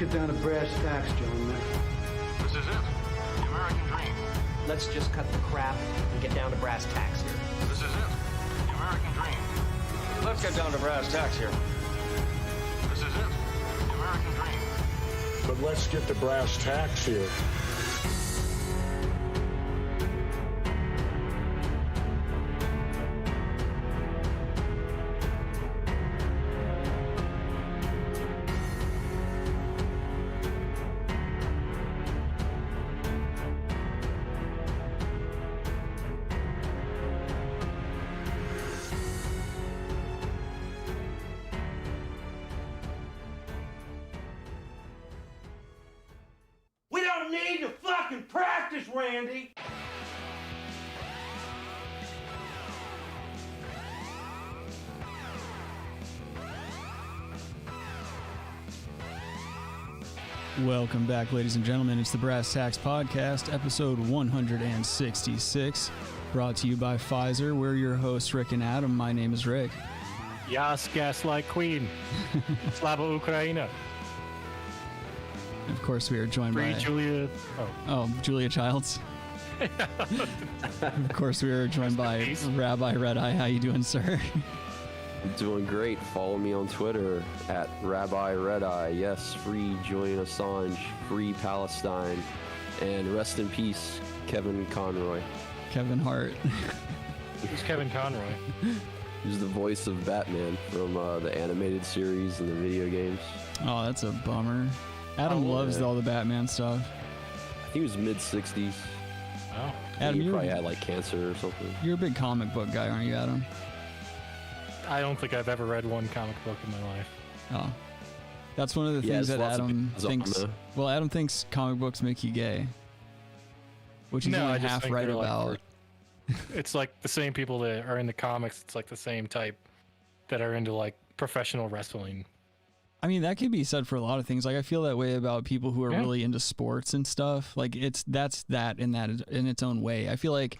get down to brass tacks, gentlemen. This is it. The American dream. Let's just cut the crap and get down to brass tacks here. This is it. The American dream. Let's get down to brass tacks here. This is it. The American dream. But let's get to brass tacks here. Practice, Randy! Welcome back, ladies and gentlemen. It's the Brass Tacks Podcast, episode 166, brought to you by Pfizer. We're your hosts, Rick and Adam. My name is Rick. Yas, gaslight queen. Slava Ukraina. Of course, we are joined Free by Julia. Julia Childs. Of course, we are joined by Rabbi Red Eye. How you doing, sir? I'm doing great. Follow me on Twitter at Rabbi Red Eye. Yes, free Julian Assange, free Palestine, and rest in peace, Kevin Conroy. Kevin Hart. Who's Kevin Conroy? He's the voice of Batman from the animated series and the video games. Oh, that's a bummer. Adam loves all the Batman stuff. I think he was mid-60s. Oh. Adam, he probably had like cancer or something. You're a big comic book guy, aren't you, Adam? I don't think I've ever read one comic book in my life. Oh. That's one of the things that Adam thinks. Well, Adam thinks comic books make you gay. Which he's only half right about. It's like the same people that are in the comics, it's like the same type that are into like professional wrestling. I mean, that could be said for a lot of things. Like, I feel that way about people who are really into sports and stuff. Like, that's in its own way. I feel like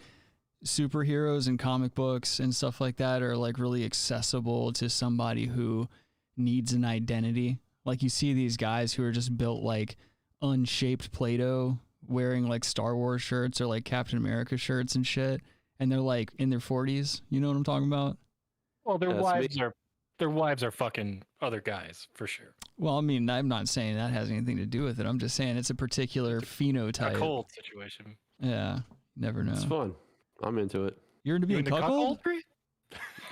superheroes and comic books and stuff like that are like really accessible to somebody who needs an identity. Like, you see these guys who are just built like unshaped Play-Doh, wearing like Star Wars shirts or like Captain America shirts and shit, and they're like in their 40s. You know what I'm talking about? Well, their wives are fucking other guys, for sure. Well, I mean, I'm not saying that has anything to do with it. I'm just saying it's a particular phenotype. A cold situation. Yeah, never know. It's fun. I'm into it. You're into being cuckold?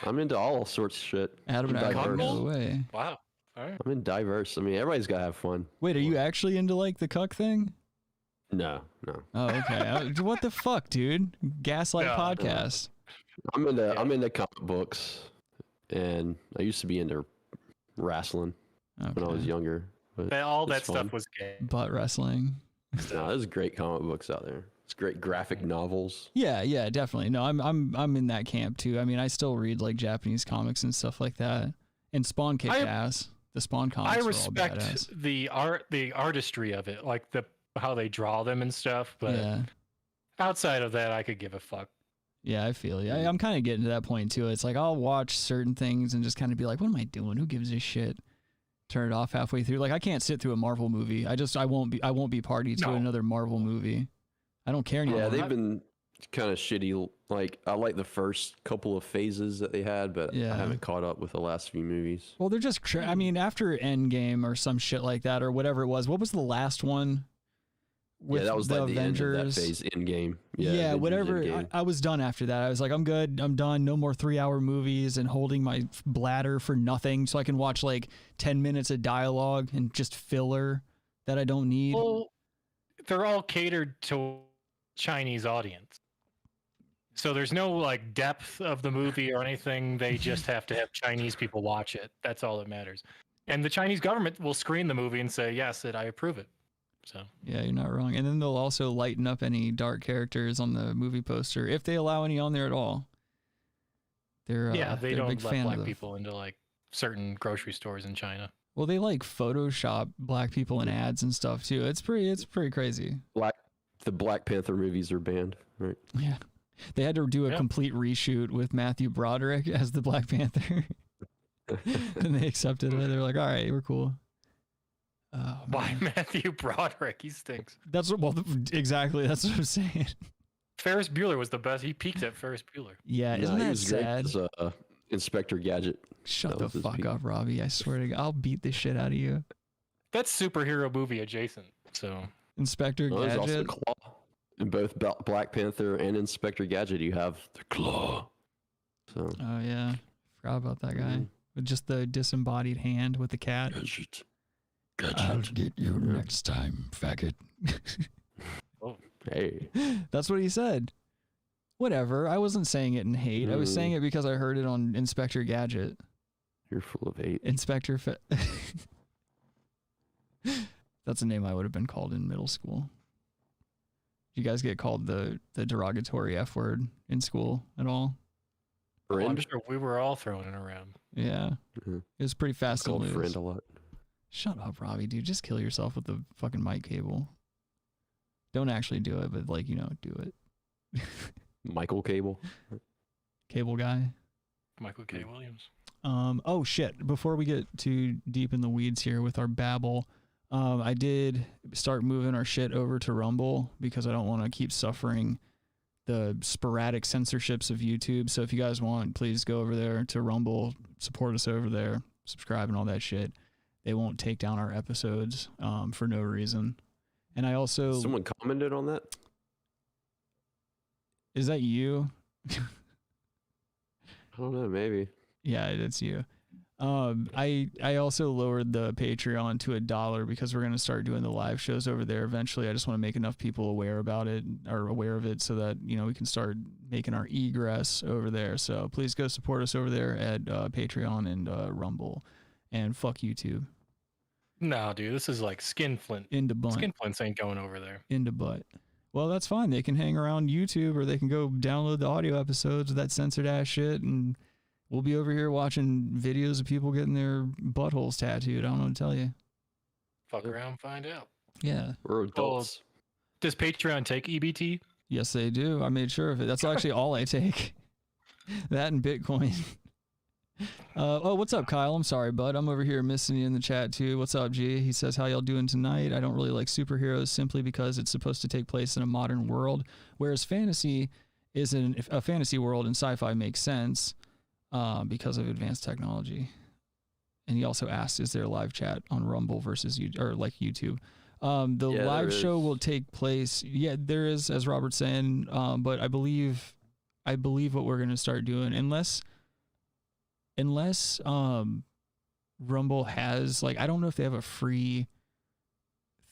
I'm into all sorts of shit. Adam and I are the way. Wow. All right. I'm in diverse. I mean, everybody's got to have fun. Wait, are you actually into like the cuck thing? No. Oh, okay. What the fuck, dude? Gaslight podcast. I'm into comic books. And I used to be into wrestling when I was younger. But all that stuff was gay. Butt wrestling. No, there's great comic books out there. It's great graphic novels. Yeah, definitely. No, I'm in that camp too. I mean, I still read like Japanese comics and stuff like that. And Spawn kicked ass. The Spawn comics. I respect the artistry of it, like how they draw them and stuff. But outside of that, I could give a fuck. Yeah, I feel you. I'm kind of getting to that point too. It's like I'll watch certain things and just kind of be like, "What am I doing? Who gives a shit?" Turn it off halfway through. Like I can't sit through a Marvel movie. I won't be party to another Marvel movie. I don't care anymore. Yeah, they've been kind of shitty. Like I like the first couple of phases that they had, but I haven't caught up with the last few movies. Well, they're just. I mean, after Endgame or some shit like that or whatever it was. What was the last one? That was the like Avengers. The end of that phase, Endgame. Yeah, whatever. I was done after that. I was like, I'm good. I'm done. No more 3-hour movies and holding my bladder for nothing so I can watch like 10 minutes of dialogue and just filler that I don't need. Well, they're all catered to Chinese audience. So there's no like depth of the movie or anything. They just have to have Chinese people watch it. That's all that matters. And the Chinese government will screen the movie and say, yes, I approve it. So yeah, you're not wrong. And then they'll also lighten up any dark characters on the movie poster if they allow any on there at all. They they're don't big let fan black people into like certain grocery stores in China. Well, they like Photoshop black people in ads and stuff too. It's pretty crazy. The Black Panther movies are banned, right? Yeah, they had to do a complete reshoot with Matthew Broderick as the Black Panther. And they accepted it. They're like, all right, we're cool. Oh, Why man. Matthew Broderick? He stinks. That's what. Well, exactly. That's what I'm saying. Ferris Bueller was the best. He peaked at Ferris Bueller. Yeah, isn't he that was great sad? as, Inspector Gadget. Shut That the was his fuck peak. up, Robbie. I swear to God, I'll beat the shit out of you. That's superhero movie adjacent. So Inspector Oh, there's also Gadget. Claw. In both Black Panther and Inspector Gadget, you have the Claw. So Oh yeah, forgot about that guy Mhm. with just the disembodied hand with the cat. Gadget. I'll get you next time, faggot. Hey. That's what he said. Whatever. I wasn't saying it in hate. I was saying it because I heard it on Inspector Gadget. You're full of hate. That's a name I would have been called in middle school. Did you guys get called the derogatory F word in school at all? I'm sure we were all throwing it around. Yeah. Mhm. It was pretty fast and Called loose. friend a lot. Shut up, Robbie, dude. Just kill yourself with the fucking mic cable. Don't actually do it, but do it. Michael Cable. Cable guy. Michael K. Williams. Oh shit. Before we get too deep in the weeds here with our babble, I did start moving our shit over to Rumble because I don't want to keep suffering the sporadic censorships of YouTube. So if you guys want, please go over there to Rumble, support us over there, subscribe and all that shit. They won't take down our episodes for no reason. And I also... Someone commented on that? Is that you? I don't know, maybe. Yeah, it's you. I also lowered the Patreon to $1 because we're going to start doing the live shows over there eventually. I just want to make enough people aware about it or aware of it so that, we can start making our egress over there. So please go support us over there at Patreon and Rumble. And fuck YouTube. No, dude, this is like Skinflint. Into butt. Skinflints ain't going over there. Into butt. Well, that's fine. They can hang around YouTube or they can go download the audio episodes of that censored ass shit, and we'll be over here watching videos of people getting their buttholes tattooed. I don't know what to tell you. Fuck around, find out. Yeah. We're adults. Does Patreon take EBT? Yes, they do. I made sure of it. That's actually all I take. That and Bitcoin. Oh, what's up, Kyle? I'm sorry, bud. I'm over here missing you in the chat, too. What's up, G? He says, how y'all doing tonight? I don't really like superheroes simply because it's supposed to take place in a modern world, whereas fantasy is a fantasy world and sci-fi makes sense because of advanced technology. And he also asked, is there a live chat on Rumble versus YouTube? The live show will take place. Yeah, there is, as Robert's saying, but I believe what we're going to start doing, unless Rumble has, I don't know if they have a free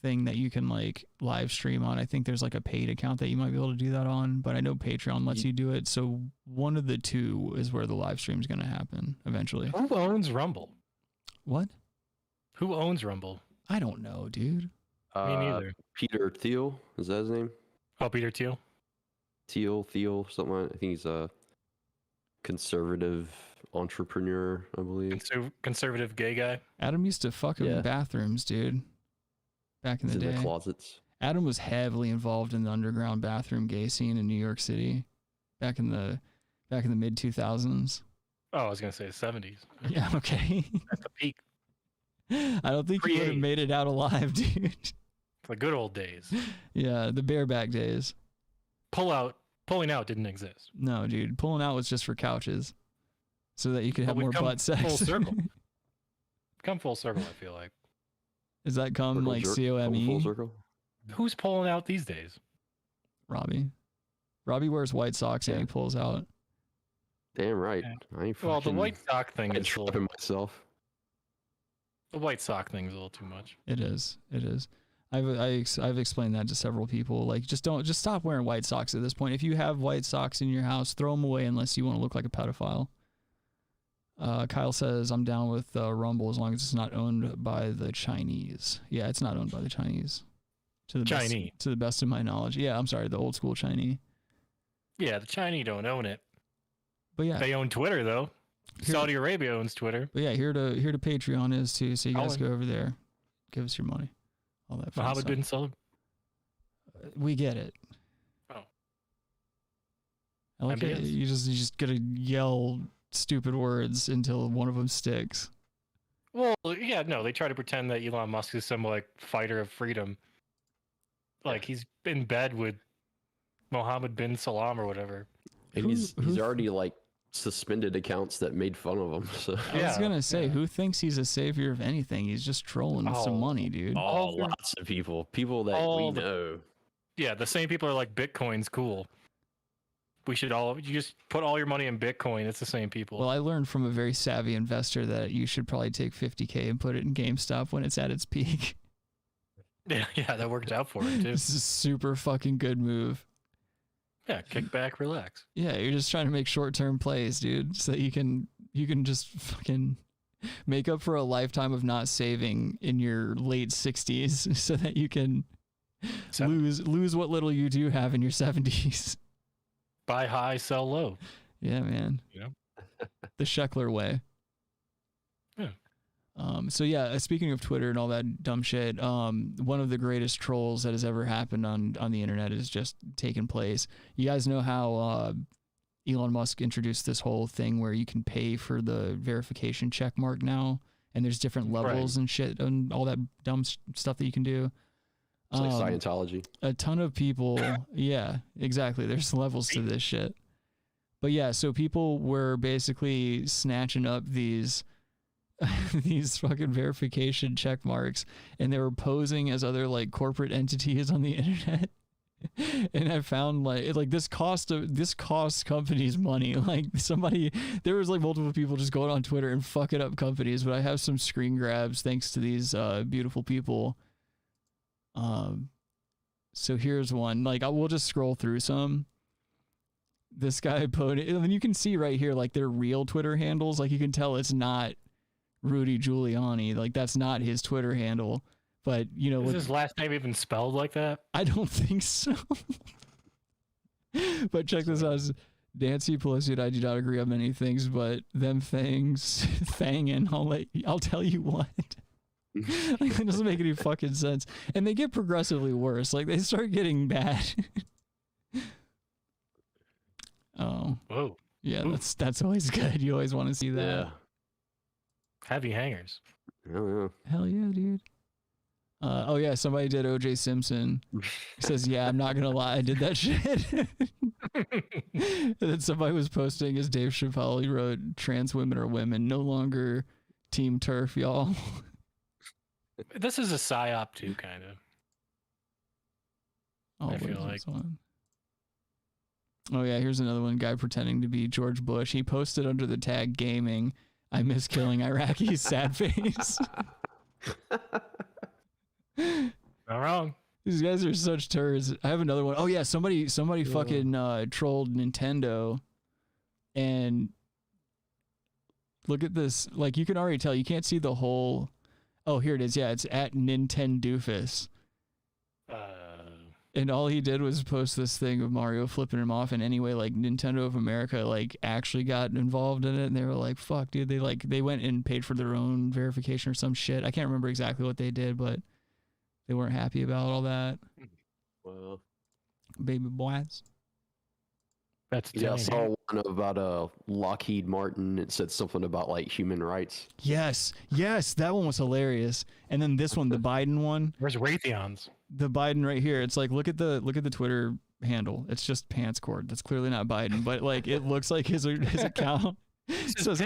thing that you can live stream on. I think there's a paid account that you might be able to do that on, but I know Patreon lets you do it. So one of the two is where the live stream is going to happen eventually. Who owns Rumble? What? Who owns Rumble? I don't know, dude. Me neither. Peter Thiel, is that his name? Oh, Peter Thiel? Thiel, something like that. I think he's a conservative entrepreneur, I believe. Conservative gay guy? Adam used to fuck in bathrooms, dude. Back in the day. In the closets. Adam was heavily involved in the underground bathroom gay scene in New York City back in the mid 2000s. Oh, I was gonna say 70s. Yeah, okay. At the peak. I don't think he would have made it out alive, dude. The good old days. Yeah, the bareback days. Pulling out didn't exist. No, dude. Pulling out was just for couches. So that you could have more butt sex. Full circle. Come full circle, I feel like. Does that come COME? Full circle? Who's pulling out these days? Robbie. Robbie wears white socks and he pulls out. Damn right. Yeah. Well, the white sock thing is tripping myself. The white sock thing is a little too much. It is. I've explained that to several people. Just stop wearing white socks at this point. If you have white socks in your house, throw them away unless you want to look like a pedophile. Kyle says, I'm down with Rumble as long as it's not owned by the Chinese. Yeah, it's not owned by the Chinese. To the best of my knowledge. Yeah, I'm sorry, the old school Chinese. Yeah, the Chinese don't own it. But yeah. They own Twitter, though. Saudi Arabia owns Twitter. But yeah, here to Patreon is too, so you guys go over there. Give us your money. All that fun Mohammed stuff. bin Salman. We get it. Oh. I like it. You just gotta yell stupid words until one of them sticks. Well, yeah, no, they try to pretend that Elon Musk is some like fighter of freedom. Like he's in bed with Mohammed bin Salam or whatever. And he's already like suspended accounts that made fun of him. So I was gonna say, who thinks he's a savior of anything? He's just trolling with some money, dude. lots of people that we know. Yeah, the same people are like, Bitcoin's cool. You just put all your money in Bitcoin. It's the same people. Well, I learned from a very savvy investor that you should probably take $50K and put it in GameStop when it's at its peak. Yeah, that worked out for him too. This is a super fucking good move. Yeah, kick back, relax. Yeah, you're just trying to make short-term plays, dude, so that you can just fucking make up for a lifetime of not saving in your late 60s, so that you can lose what little you do have in your 70s. Buy high, sell low. Yeah, man. Yeah. The Sheckler way. Yeah. So yeah, speaking of Twitter and all that dumb shit, one of the greatest trolls that has ever happened on the internet is just taken place. You guys know how Elon Musk introduced this whole thing where you can pay for the verification check mark now, and there's different levels and shit and all that dumb stuff that you can do. It's like Scientology. A ton of people, yeah, exactly. There's levels to this shit. But yeah, so people were basically snatching up these fucking verification check marks, and they were posing as other like corporate entities on the internet. And I found like this costs companies money. Like there was like multiple people just going on Twitter and fucking up companies. But I have some screen grabs thanks to these beautiful people. So here's one. Like we'll just scroll through some. This guy posted, and you can see right here like their real Twitter handles. Like you can tell it's not Rudy Giuliani. Like that's not his Twitter handle. But you know, is his last name even spelled like that? I don't think so. But check this out. Nancy Pelosi and I do not agree on many things, but them things, thangin', I'll tell you what. Like, that doesn't make any fucking sense. And they get progressively worse. Like they start getting bad. Oh. Whoa. Yeah, that's always good. You always want to see that. Yeah. Heavy hangers. Oh, yeah. Hell yeah, dude. Oh yeah, somebody did O.J. Simpson. He says, "Yeah, I'm not gonna lie, I did that shit." And then somebody was posting as Dave Chappelle. He wrote, "Trans women are women, no longer Team Turf, y'all." This is a psyop too, kind of. Oh, I feel like. Oh yeah, here's another one. Guy pretending to be George Bush. He posted under the tag "gaming." I miss killing Iraqis. Sad face. Not wrong. These guys are such turds. I have another one. Oh yeah, somebody fucking trolled Nintendo, and look at this. Like you can already tell. You can't see the whole. Oh, here it is. Yeah, it's at Nintendoofus. And all he did was post this thing of Mario flipping him off. And anyway, like Nintendo of America, like actually got involved in it. And they were like, fuck, dude. They went and paid for their own verification or some shit. I can't remember exactly what they did, but they weren't happy about all that. Well, baby boys. That's yeah, I saw one about Lockheed Martin. It said something about like human rights. Yes, that one was hilarious. And then this one, the Biden one. Where's Raytheons? The Biden right here. It's like look at the Twitter handle. It's just pants cord. That's clearly not Biden, but like it looks like his account. It says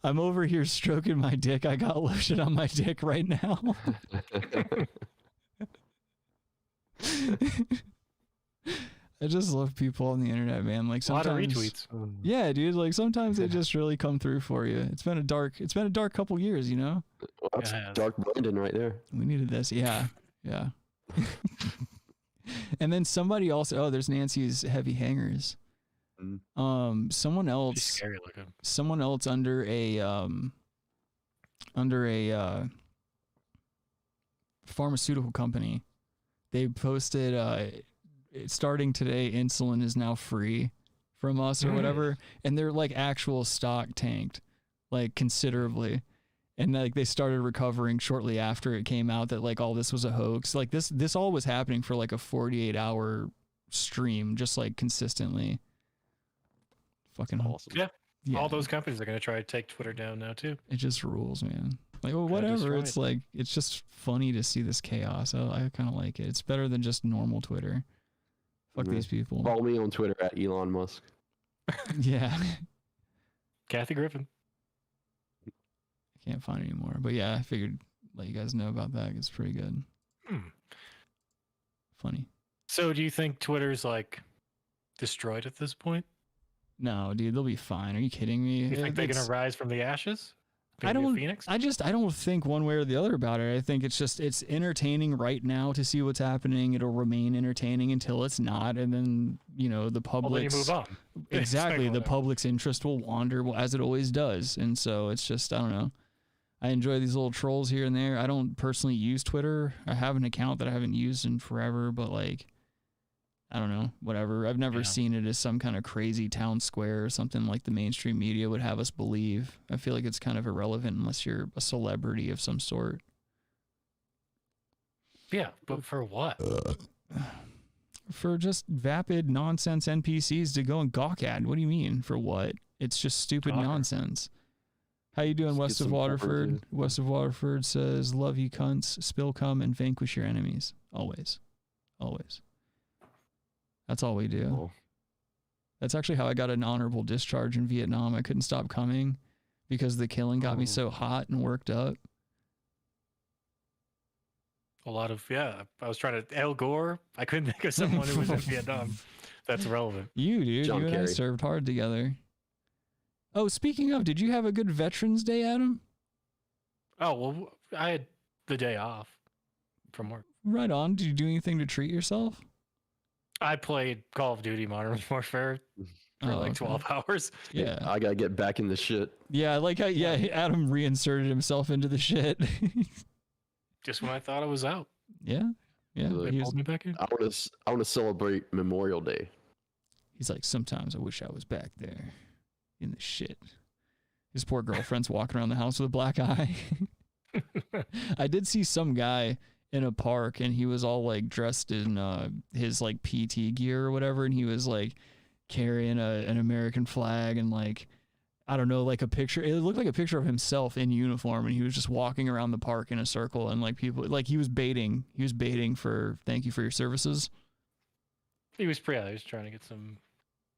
I'm over here stroking my dick. I got lotion on my dick right now. I just love people on the internet, man. Like sometimes, a lot of retweets. Yeah, dude. Like sometimes they just really come through for you. It's been a dark couple years, you know. Well, that's Dark Brandon right there. We needed this, yeah. And then somebody also. Oh, there's Nancy's heavy hangers. Someone else. Scary looking. Someone else under a pharmaceutical company. They posted. Starting today, insulin is now free from us or whatever, and their like actual stock tanked like considerably, and like they started recovering shortly after it came out that like all this was a hoax. Like this all was happening for like a 48-hour stream, just like consistently. Fucking awesome. Yeah. All those companies are gonna try to take Twitter down now too. It just rules, man. Like, well, Gotta whatever. destroy It's it. like, it's just funny to see this chaos. I kind of like it. It's better than just normal Twitter. Fuck these people. Follow me on Twitter at Elon Musk. Yeah. Kathy Griffin. I can't find it anymore. But yeah, I figured let you guys know about that. It's pretty good. Funny. So do you think Twitter's like destroyed at this point? No, dude, they'll be fine. Are you kidding me? You think they're It's- gonna rise from the ashes? I Maybe a don't. Phoenix? I don't think one way or the other about it. I think it's entertaining right now to see what's happening. It'll remain entertaining until it's not, and then the Well, then you public's move on. exactly the Whatever. public's interest will wander as it always does, and so it's just I don't know. I enjoy these little trolls here and there. I don't personally use Twitter. I have an account that I haven't used in forever, but like I don't know, whatever. I've never seen it as some kind of crazy town square or something like the mainstream media would have us believe. I feel like it's kind of irrelevant unless you're a celebrity of some sort. Yeah, but for what? For just vapid nonsense NPCs to go and gawk at. What do you mean? For what? It's just stupid Gawker. nonsense. How you doing, Let's West get of some porn, Waterford? dude. West of Waterford says, love you cunts, spill cum, and vanquish your enemies. Always. Always. That's all we do. Cool. That's actually how I got an honorable discharge in Vietnam. I couldn't stop coming because the killing got me so hot and worked up. A lot of I was trying to Al Gore. I couldn't think of someone who was in Vietnam. That's relevant. You, dude. John you and I Kerry. served hard together. Oh, speaking of, did you have a good Veterans Day, Adam? Oh well, I had the day off from work. Right on. Did you do anything to treat yourself? I played Call of Duty Modern Warfare for Oh, like okay. 12 hours. Yeah. I gotta get back in the shit. Yeah, I like how Adam reinserted himself into the shit. Just when I thought I was out, Yeah. Yeah. They He pulled me back in. I want to celebrate Memorial Day. he's like, sometimes I wish I was back there in the shit. His poor girlfriend's walking around the house with a black eye. I did see some guy in a park and he was all like dressed in his like PT gear or whatever, and he was like carrying an American flag and like I don't know, like a picture. It looked like a picture of himself in uniform, and he was just walking around the park in a circle, and like people, like he was baiting for thank you for your services. He was he was trying to get some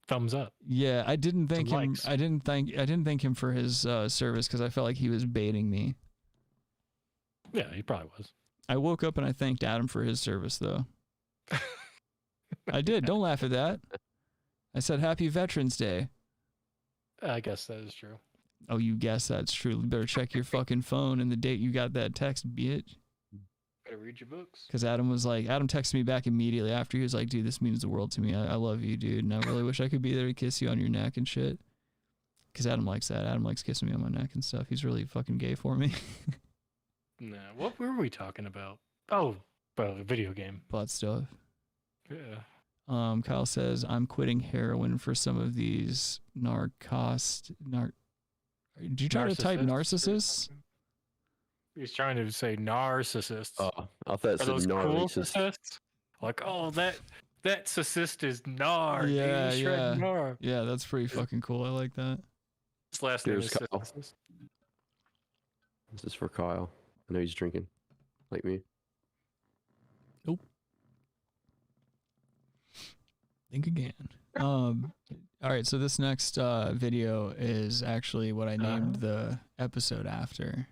thumbs up. Yeah, I didn't thank him. likes. I didn't thank him for his service because I felt like he was baiting me. Yeah, he probably was. I woke up and I thanked Adam for his service, though. I did. Don't laugh at that. I said Happy Veterans Day. I guess that is true. Oh, you guess that's true. You better check your fucking phone and the date you got that text, bitch. Better read your books. Because Adam texted me back immediately after. He was like, dude, this means the world to me. I love you, dude. And I really wish I could be there to kiss you on your neck and shit. Because Adam likes that. Adam likes kissing me on my neck and stuff. He's really fucking gay for me. Nah, what were we talking about? Oh, well, a video game. Butt stuff. Yeah. Kyle says, I'm quitting heroin for some of these Did you try to type narcissists? He's trying to say narcissists. Oh, I thought it Are said those cool narcissist. cysts? Like, oh, that cyst is nar. Yeah, dude. Shred yeah. Nar. Yeah, that's pretty fucking cool. I like that. His last name Here's is Kyle. Cyst. This is for Kyle. I know he's drinking, like me. Think again. All right, so this next video is actually what I named the episode after.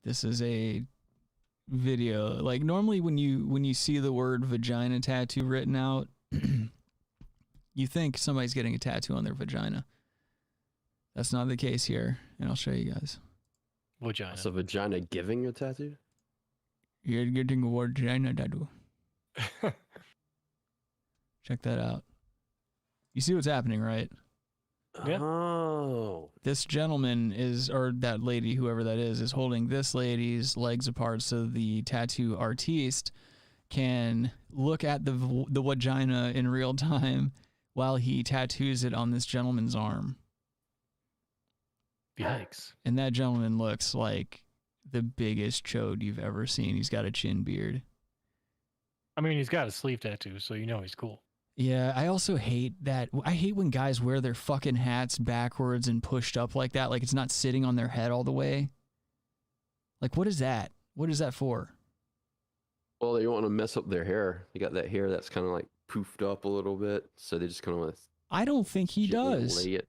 This is a video. Like normally when you see the word vagina tattoo written out, you think somebody's getting a tattoo on their vagina. That's not the case here, and I'll show you guys. Vagina. So vagina giving a tattoo? You're getting a vagina tattoo. Check that out. You see what's happening, right? Yeah. Oh. This gentleman or that lady, whoever that is holding this lady's legs apart so the tattoo artiste can look at the vagina in real time while he tattoos it on this gentleman's arm. Yikes. And that gentleman looks like the biggest chode you've ever seen. He's got a chin beard. I mean, he's got a sleeve tattoo, so you know he's cool. Yeah, I also hate that. I hate when guys wear their fucking hats backwards and pushed up like that, like it's not sitting on their head all the way. Like, what is that? What is that for? Well, they don't want to mess up their hair. They got that hair that's kind of like poofed up a little bit, so they just kind of want to. I don't think he does. Lay it.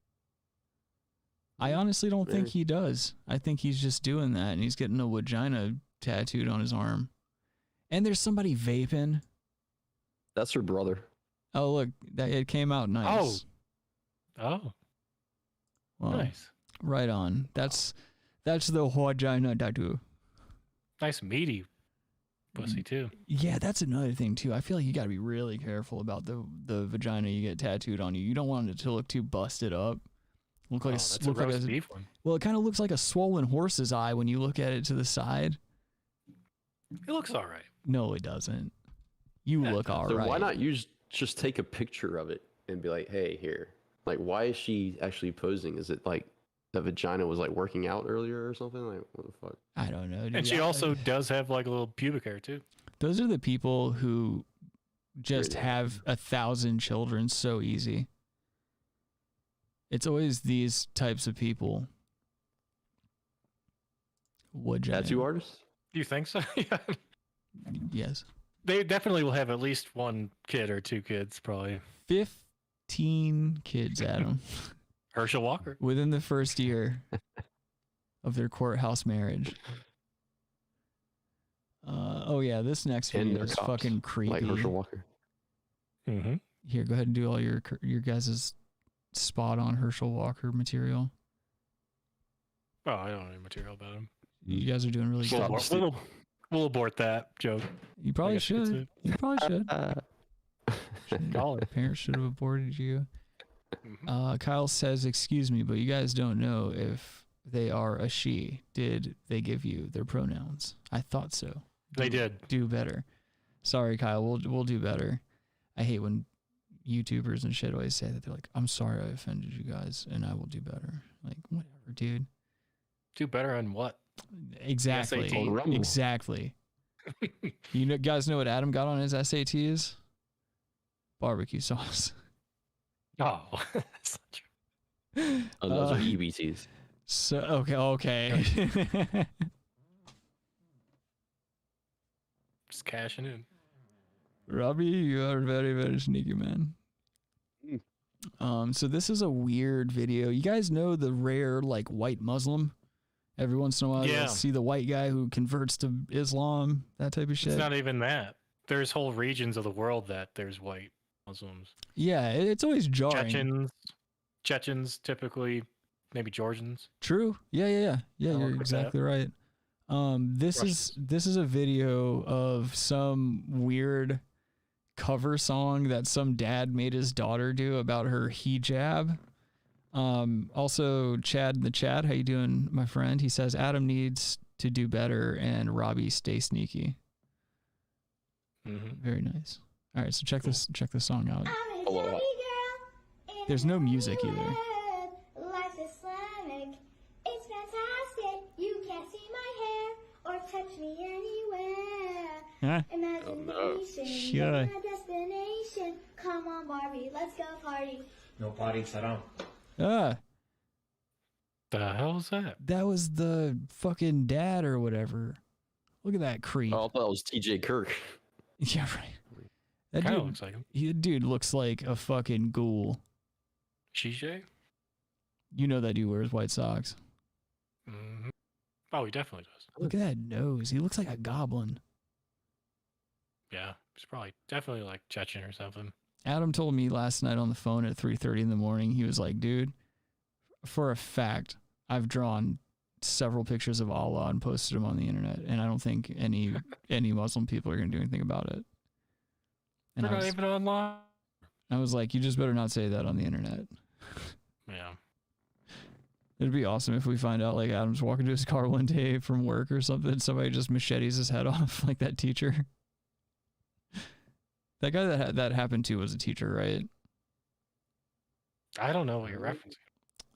I honestly don't think he does. I think he's just doing that, and he's getting a vagina tattooed on his arm. And there's somebody vaping. That's her brother. Oh, look, it came out nice. Oh, Well, nice. Right on. That's the vagina tattoo. Nice meaty pussy too. Yeah, that's another thing too. I feel like you got to be really careful about the vagina you get tattooed on you. You don't want it to look too busted up. Look like That's a roast beef one. Well, it kind of looks like a swollen horse's eye when you look at it to the side. It looks all right. No, it doesn't. You look all right. So why not just take a picture of it and be like, hey, here. Like, why is she actually posing? Is it like the vagina was like working out earlier or something? Like, what the fuck? I don't know. Dude. And she also does have like a little pubic hair too. Those are the people who just have 1,000 children so easy. It's always these types of people. Tattoo artists? Do you think so? Yeah. Yes. They definitely will have at least one kid or two kids, probably. 15 kids, Adam. Herschel Walker. Within the first year of their courthouse marriage. Oh yeah, this next video is fucking creepy. Like Herschel Walker. Mm-hmm. Here, go ahead and do all your guys' spot on Herschel Walker material. Oh, I don't know any material about him. You guys are doing really good. We'll abort that joke. You probably should. You probably should. Parents should have aborted you. Kyle says, excuse me, but you guys don't know if they are a she. Did they give you their pronouns? I thought so. They did. Do better. Sorry, Kyle. We'll do better. I hate when YouTubers and shit always say that. They're like, I'm sorry I offended you guys, and I will do better. Like, whatever, dude. Do better on what? Exactly. Exactly. You guys know what Adam got on his SATs? Barbecue sauce. Oh, that's not true. Oh, those are EBTs. So okay. Just cashing in. Robbie, you are very, very sneaky, man. So this is a weird video. You guys know the rare like white Muslim? Every once in a while, you'll see the white guy who converts to Islam, that type of shit. It's not even that. There's whole regions of the world that there's white Muslims. Yeah, it's always jarring. Chechens, typically, maybe Georgians. True. Yeah. You're exactly right. This is a video of some weird cover song that some dad made his daughter do about her hijab. Also, Chad in the chat, how you doing, my friend? He says Adam needs to do better and Robbie stay sneaky. Very nice. All right, so check this song out. There's no music either. Life's Islamic. It's fantastic. You can't see my hair or touch me anywhere. Huh? Imagination. Sure. My destination. Come on, Barbie, let's go party. No party, Saddam. The hell is that? That was the fucking dad or whatever. Look at that creep. Oh, I thought it was TJ Kirk. Yeah, right. That Kind of dude looks like him. Dude looks like a fucking ghoul. CJ? You know that dude wears white socks. Mm-hmm. Oh, he definitely does. Look at that nose. He looks like a goblin. Yeah, he's probably definitely like Chechen or something. Adam told me last night on the phone at 3:30 in the morning, he was like, dude, for a fact, I've drawn several pictures of Allah and posted them on the internet, and I don't think any Muslim people are going to do anything about it. And They're not even online. I was like, you just better not say that on the internet. Yeah. It'd be awesome if we find out like Adam's walking to his car one day from work or something, somebody just machetes his head off like that teacher. That guy that happened to was a teacher, right? I don't know what you're referencing.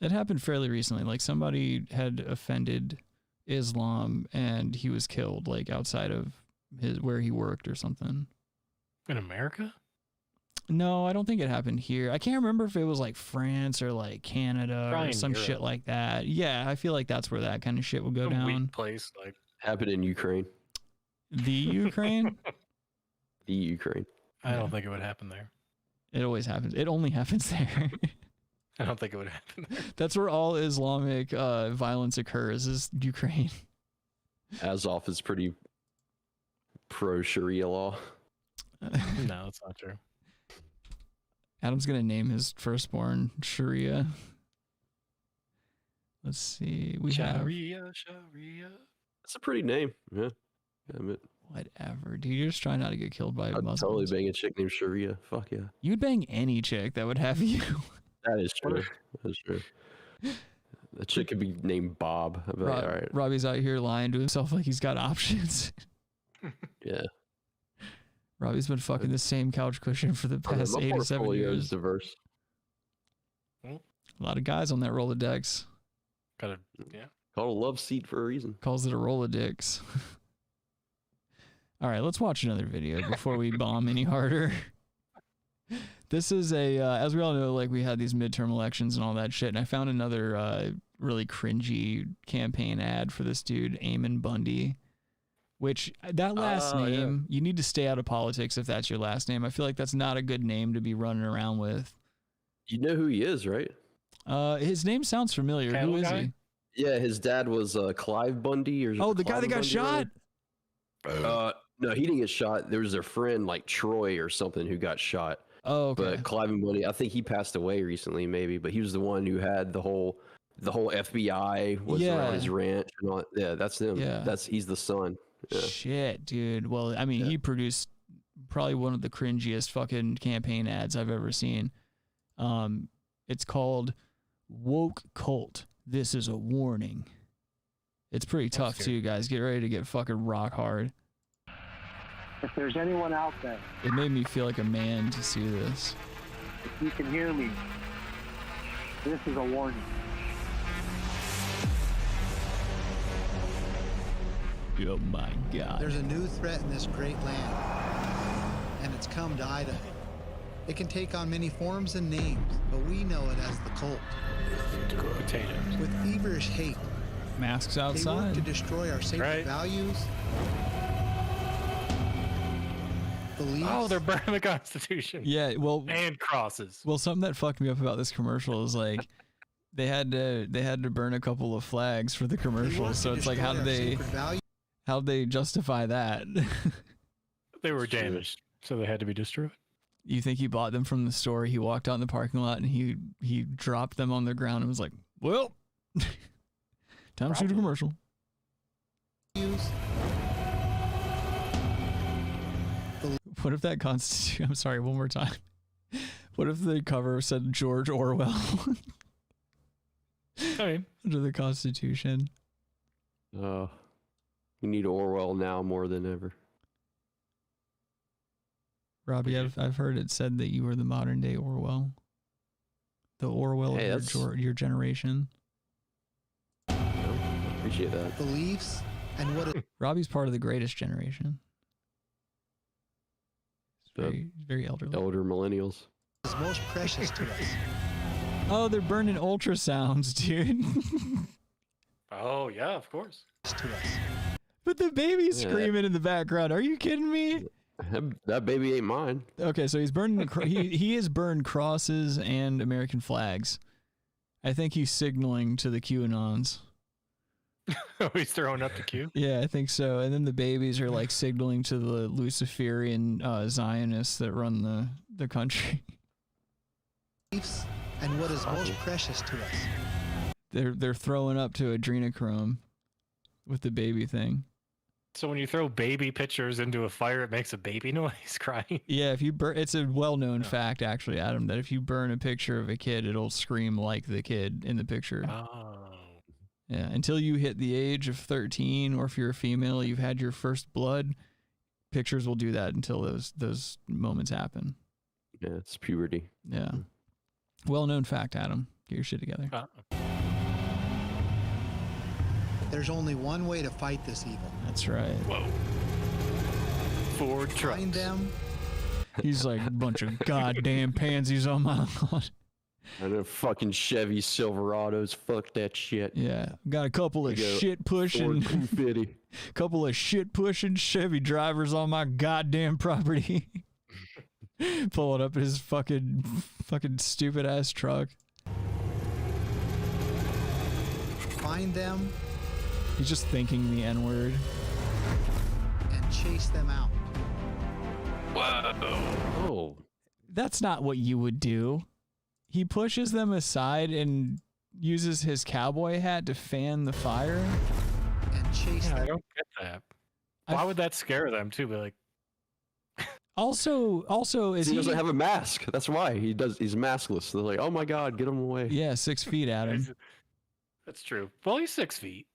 It happened fairly recently. Like somebody had offended Islam and he was killed like outside of where he worked or something. In America? No, I don't think it happened here. I can't remember if it was like France or like Canada Probably or in some Europe. shit like that. Yeah, I feel like that's where that kind of shit would go Some down. weak place, like Happened in Ukraine. The Ukraine? The Ukraine. I don't think it would happen there. It always happens. It only happens there. I don't think it would happen there. That's where all Islamic violence occurs, is Ukraine. Azov is pretty pro Sharia law. No, that's not true. Adam's going to name his firstborn Sharia. Let's see. We have... Sharia. That's a pretty name. Yeah. Damn it. Whatever, dude. You're just trying not to get killed by I'd Muslims. totally bang a chick named Sharia. Fuck yeah. You'd bang any chick that would have you. That is true. That's true. The chick could be named Bob. I'd be like, all right. Robbie's out here lying to himself like he's got options. Yeah. Robbie's been fucking the same couch cushion for the past My 8 to 7 portfolio is years. diverse. A lot of guys on that Rolodex. Gotta, yeah. Called a love seat for a reason. Calls it a Rolodex. All right, let's watch another video before we bomb any harder. This is a, as we all know, like we had these midterm elections and all that shit, and I found another really cringy campaign ad for this dude, Eamon Bundy, which that last name, you need to stay out of politics if that's your last name. I feel like that's not a good name to be running around with. You know who he is, right? His name sounds familiar. Who is he? Yeah, his dad was Clive Bundy. Or Oh, the guy that got shot? No, he didn't get shot. There was a friend like Troy or something who got shot. Oh, okay. But Clive Bundy, I think he passed away recently, maybe. But he was the one who had the whole FBI was around his ranch and all. Yeah, that's him. Yeah. He's the son. Yeah. Shit, dude. Well, I mean, he produced probably one of the cringiest fucking campaign ads I've ever seen. It's called Woke Cult. This is a warning. It's pretty tough too, guys. Get ready to get fucking rock hard. If there's anyone out there, It made me feel like a man to see this. if you can hear me, this is a warning. Oh my God. There's a new threat in this great land, and it's come to Idaho. It can take on many forms and names, but we know it as the cult. Potatoes. With feverish hate, Masks they work outside. to destroy our sacred Right. values, beliefs, Oh, they're burning the Constitution. Yeah, well, And crosses. well, something that fucked me up about this commercial is like they had to burn a couple of flags for the they commercial. work So to it's like, destroy our sacred values. how'd they justify that? They were damaged, so they had to be destroyed. You think he bought them from the store? He walked out in the parking lot and he dropped them on the ground and was like, "Well, time to shoot a commercial." What if that Constitution? I'm sorry, one more time. What if the cover said George Orwell I mean, under the Constitution? We need Orwell now more than ever. Robbie, I've heard it said that you were the modern day Orwell, the Orwell Hey, of your generation. Appreciate that. Beliefs and what it Robbie's part of the greatest generation. The Very elderly. elder millennials. is most precious to us. Oh, they're burning ultrasounds, dude. oh yeah, of course. To us. But the baby's Yeah. screaming in the background. Are you kidding me? That baby ain't mine. Okay, so he's burning. He has burned crosses and American flags. I think he's signaling to the QAnons. Oh, he's throwing up the cue. Yeah, I think so. And then the babies are like signaling to the Luciferian Zionists that run the country. Beliefs and what is most precious to us. They're throwing up to adrenochrome with the baby thing. So when you throw baby pictures into a fire, it makes a baby noise crying. Yeah, if you burn, it's a well-known fact actually, Adam, that if you burn a picture of a kid, it'll scream like the kid in the picture. Oh. Yeah, until you hit the age of 13, or if you're a female, you've had your first blood, pictures will do that until those moments happen. Yeah, it's puberty. Yeah. Well-known fact, Adam. Get your shit together. There's only one way to fight this evil. That's right. Whoa. Ford trucks. Find them He's like, a bunch of goddamn pansies on my lawn. And then fucking Chevy Silverados, fuck that shit. Yeah, got a couple of shit pushing Chevy drivers on my goddamn property. Pulling up his fucking stupid ass truck. Find them. He's just thinking the N-word. And chase them out. Whoa. Oh. That's not what you would do. He pushes them aside and uses his cowboy hat to fan the fire. And chase them. I don't get that. Why would that scare them too? Be like. Also, is he doesn't have a mask. That's why he's maskless. They're like, oh my god, get him away. Yeah, 6 feet at him. That's true. Well, he's 6 feet,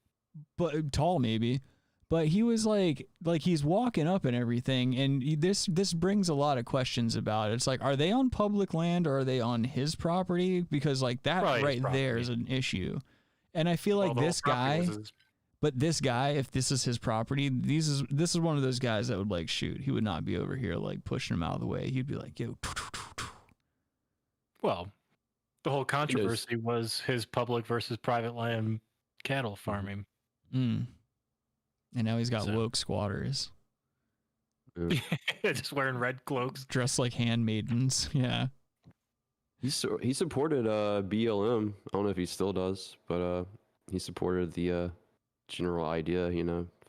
but tall maybe. But he was like he's walking up and everything, and this brings a lot of questions about it. It's like, are they on public land or are they on his property? Because like that right there is an issue. And I feel like this guy. But this guy, if this is his property, this is one of those guys that would like shoot. He would not be over here like pushing him out of the way. He'd be like, yo. Well, the whole controversy was his public versus private land cattle farming. And now he's got woke squatters. Just wearing red cloaks. Dressed like handmaidens. Yeah. He supported BLM. I don't know if he still does, but he supported the general idea,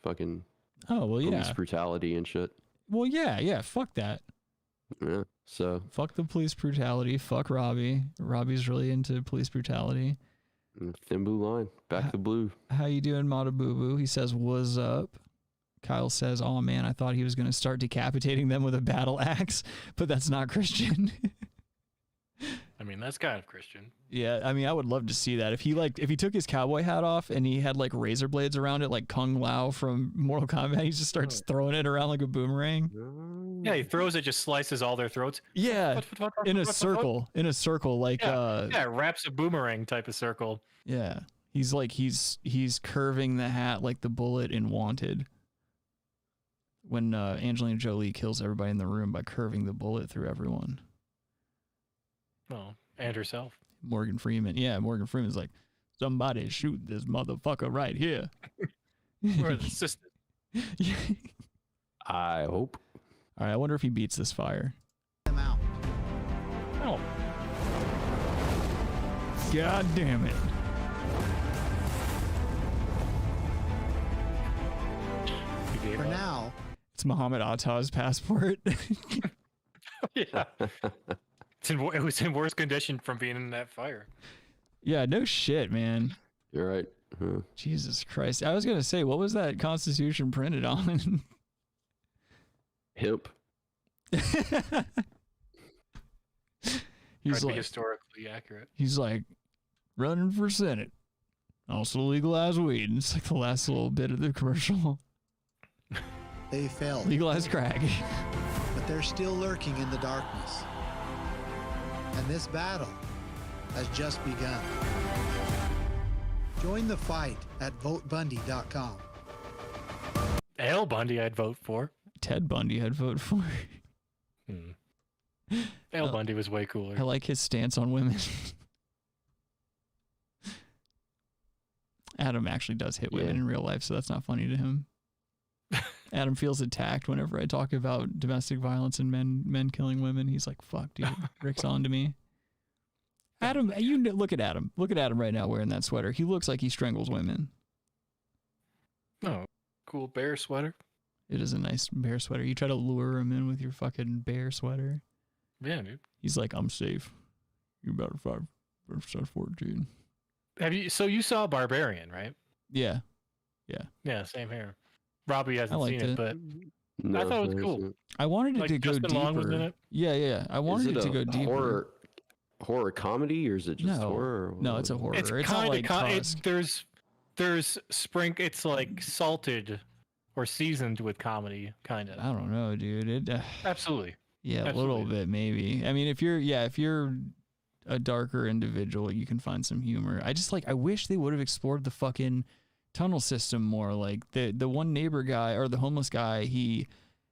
fucking police brutality and shit. Well, yeah, fuck that. Yeah, so fuck the police brutality. Fuck Robbie. Robbie's really into police brutality. Thin blue line, back the blue. How you doing, Mata Boo Boo? He says, "What's up?" Kyle says, "Oh man, I thought he was gonna start decapitating them with a battle axe, but that's not Christian." I mean, that's kind of Christian. Yeah, I mean, I would love to see that. If he took his cowboy hat off and he had like razor blades around it, like Kung Lao from Mortal Kombat, he just starts throwing it around like a boomerang. Yeah, he throws it, just slices all their throats. Yeah, in a circle, like wraps a boomerang type of circle. Yeah, he's curving the hat like the bullet in Wanted. When Angelina Jolie kills everybody in the room by curving the bullet through everyone. Oh, and herself. Morgan Freeman. Yeah, Morgan Freeman's like, somebody shoot this motherfucker right here. Or the sister. I hope. All right, I wonder if he beats this fire. Them out. Oh. God damn it. For now. It's Muhammad Atta's passport. Yeah. It was in worse condition from being in that fire. Yeah, no shit, man. You're right. Huh. Jesus Christ. I was going to say, what was that Constitution printed on? Hip. He's like historically accurate. He's like, running for Senate. Also legalize weed. And it's like the last little bit of the commercial. They failed. Legalize crack. But they're still lurking in the darkness. And this battle has just begun. Join the fight at votebundy.com. Al Bundy I'd vote for. Ted Bundy I'd vote for. Al Bundy was way cooler. I like his stance on women. Adam actually does hit women in real life, so that's not funny to him. Adam feels attacked whenever I talk about domestic violence and men killing women. He's like, fuck, dude. Rick's on to me. Adam, look at Adam. Look at Adam right now wearing that sweater. He looks like he strangles women. Oh, cool bear sweater. It is a nice bear sweater. You try to lure him in with your fucking bear sweater. Yeah, dude. He's like, I'm safe. You better 5/14. So you saw Barbarian, right? Yeah. Yeah, same here. Robbie hasn't seen it, but no, I thought it was cool. I wanted it to go Justin Long was in deeper. it? Yeah. I wanted it to go deeper. Horror comedy, or is it just horror? No, it's a horror. It's not like there's it's like salted or seasoned with comedy, kind of. I don't know, dude. Absolutely. Yeah, a little bit maybe. I mean, if you're a darker individual, you can find some humor. I wish they would have explored the fucking tunnel system more. Like the one neighbor guy or the homeless guy, he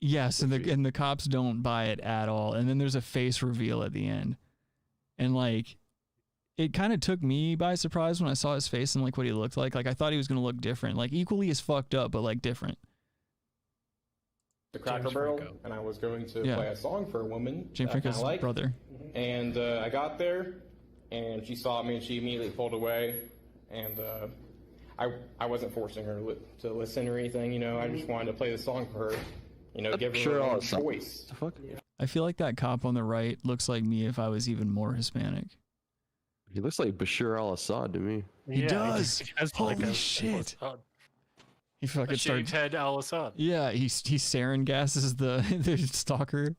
Yes, and the cops don't buy it at all. And then there's a face reveal at the end. And like it kind of took me by surprise when I saw his face and like what he looked like. Like I thought he was going to look different, like equally as fucked up but like different. The Cracker Barrel, and I was going to play a song for a woman. James Franco's brother. And I got there, and she saw me, and she immediately pulled away. And I wasn't forcing her to listen or anything, you know. I just wanted to play the song for her, you know, give her her own choice. I feel like that cop on the right looks like me if I was even more Hispanic. He looks like Bashar al-Assad to me. He does. Holy shit. He fucking starts head al-Assad. Yeah, he sarin gases the stalker.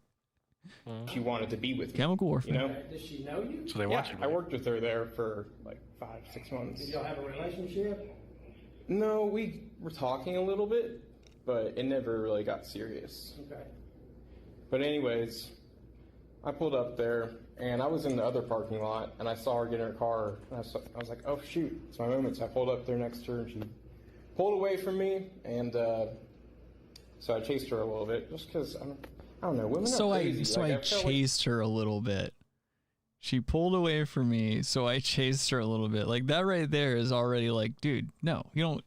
She wanted to be with me. Chemical warfare. You know? Does she know you? So they watch you. I worked with her there for like 5-6 months. Did y'all have a relationship? No, we were talking a little bit, but it never really got serious. Okay. But anyways, I pulled up there, and I was in the other parking lot, and I saw her get in her car, and I was like, oh shoot, it's my moment. So I pulled up there next to her, and she pulled away from me, and so I chased her a little bit, just because, I don't know, women are crazy. So I chased her a little bit. She pulled away from me, so I chased her a little bit. Like, that right there is already like, dude, no, you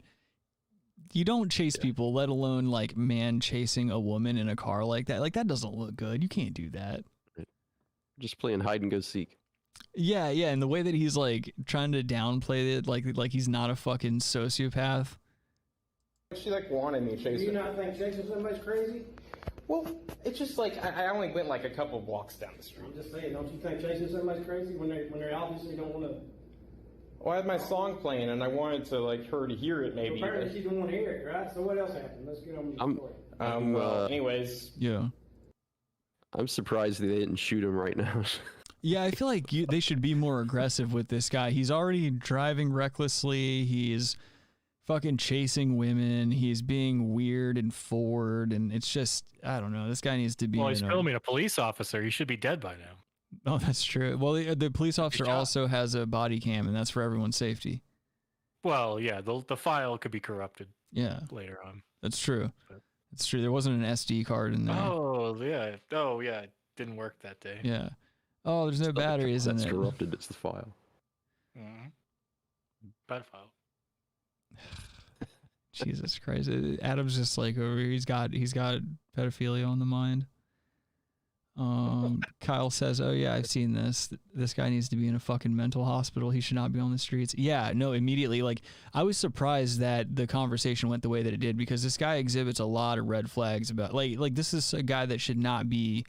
don't chase people, let alone like man chasing a woman in a car like that. Like, that doesn't look good. You can't do that. Just playing hide and go seek. Yeah, and the way that he's like trying to downplay it, like he's not a fucking sociopath. She like wanted me to chase her. Do you not think chasing somebody's crazy? Well, it's just like I only went like a couple blocks down the street. I'm just saying, don't you think chasing somebody's crazy when they obviously don't want to? Well, I had my song playing, and I wanted to like her to hear it. Maybe. Well, apparently she didn't want to hear it, right? So what else happened? Let's get on with the story. Well, anyways. Yeah. I'm surprised they didn't shoot him right now. Yeah, I feel like they should be more aggressive with this guy. He's already driving recklessly. He's fucking chasing women. He's being weird and forward, and it's just, I don't know. This guy needs to be. Well, he's filming a police officer. He should be dead by now. Oh, that's true. Well, the police officer also has a body cam, and that's for everyone's safety. Well, yeah, the file could be corrupted. Yeah. Later on. That's true. It's true. There wasn't an SD card in there. Oh yeah. It didn't work that day. Yeah. Oh, there's no batteries in it. That's corrupted. It's the file. Mm-hmm. Bad file. Jesus Christ. Adam's just like over here. He's got pedophilia on the mind. Kyle says, oh yeah, I've seen this. This guy needs to be in a fucking mental hospital. He should not be on the streets. Yeah, no, immediately. Like, I was surprised that the conversation went the way that it did, because this guy exhibits a lot of red flags about like this is a guy that should not be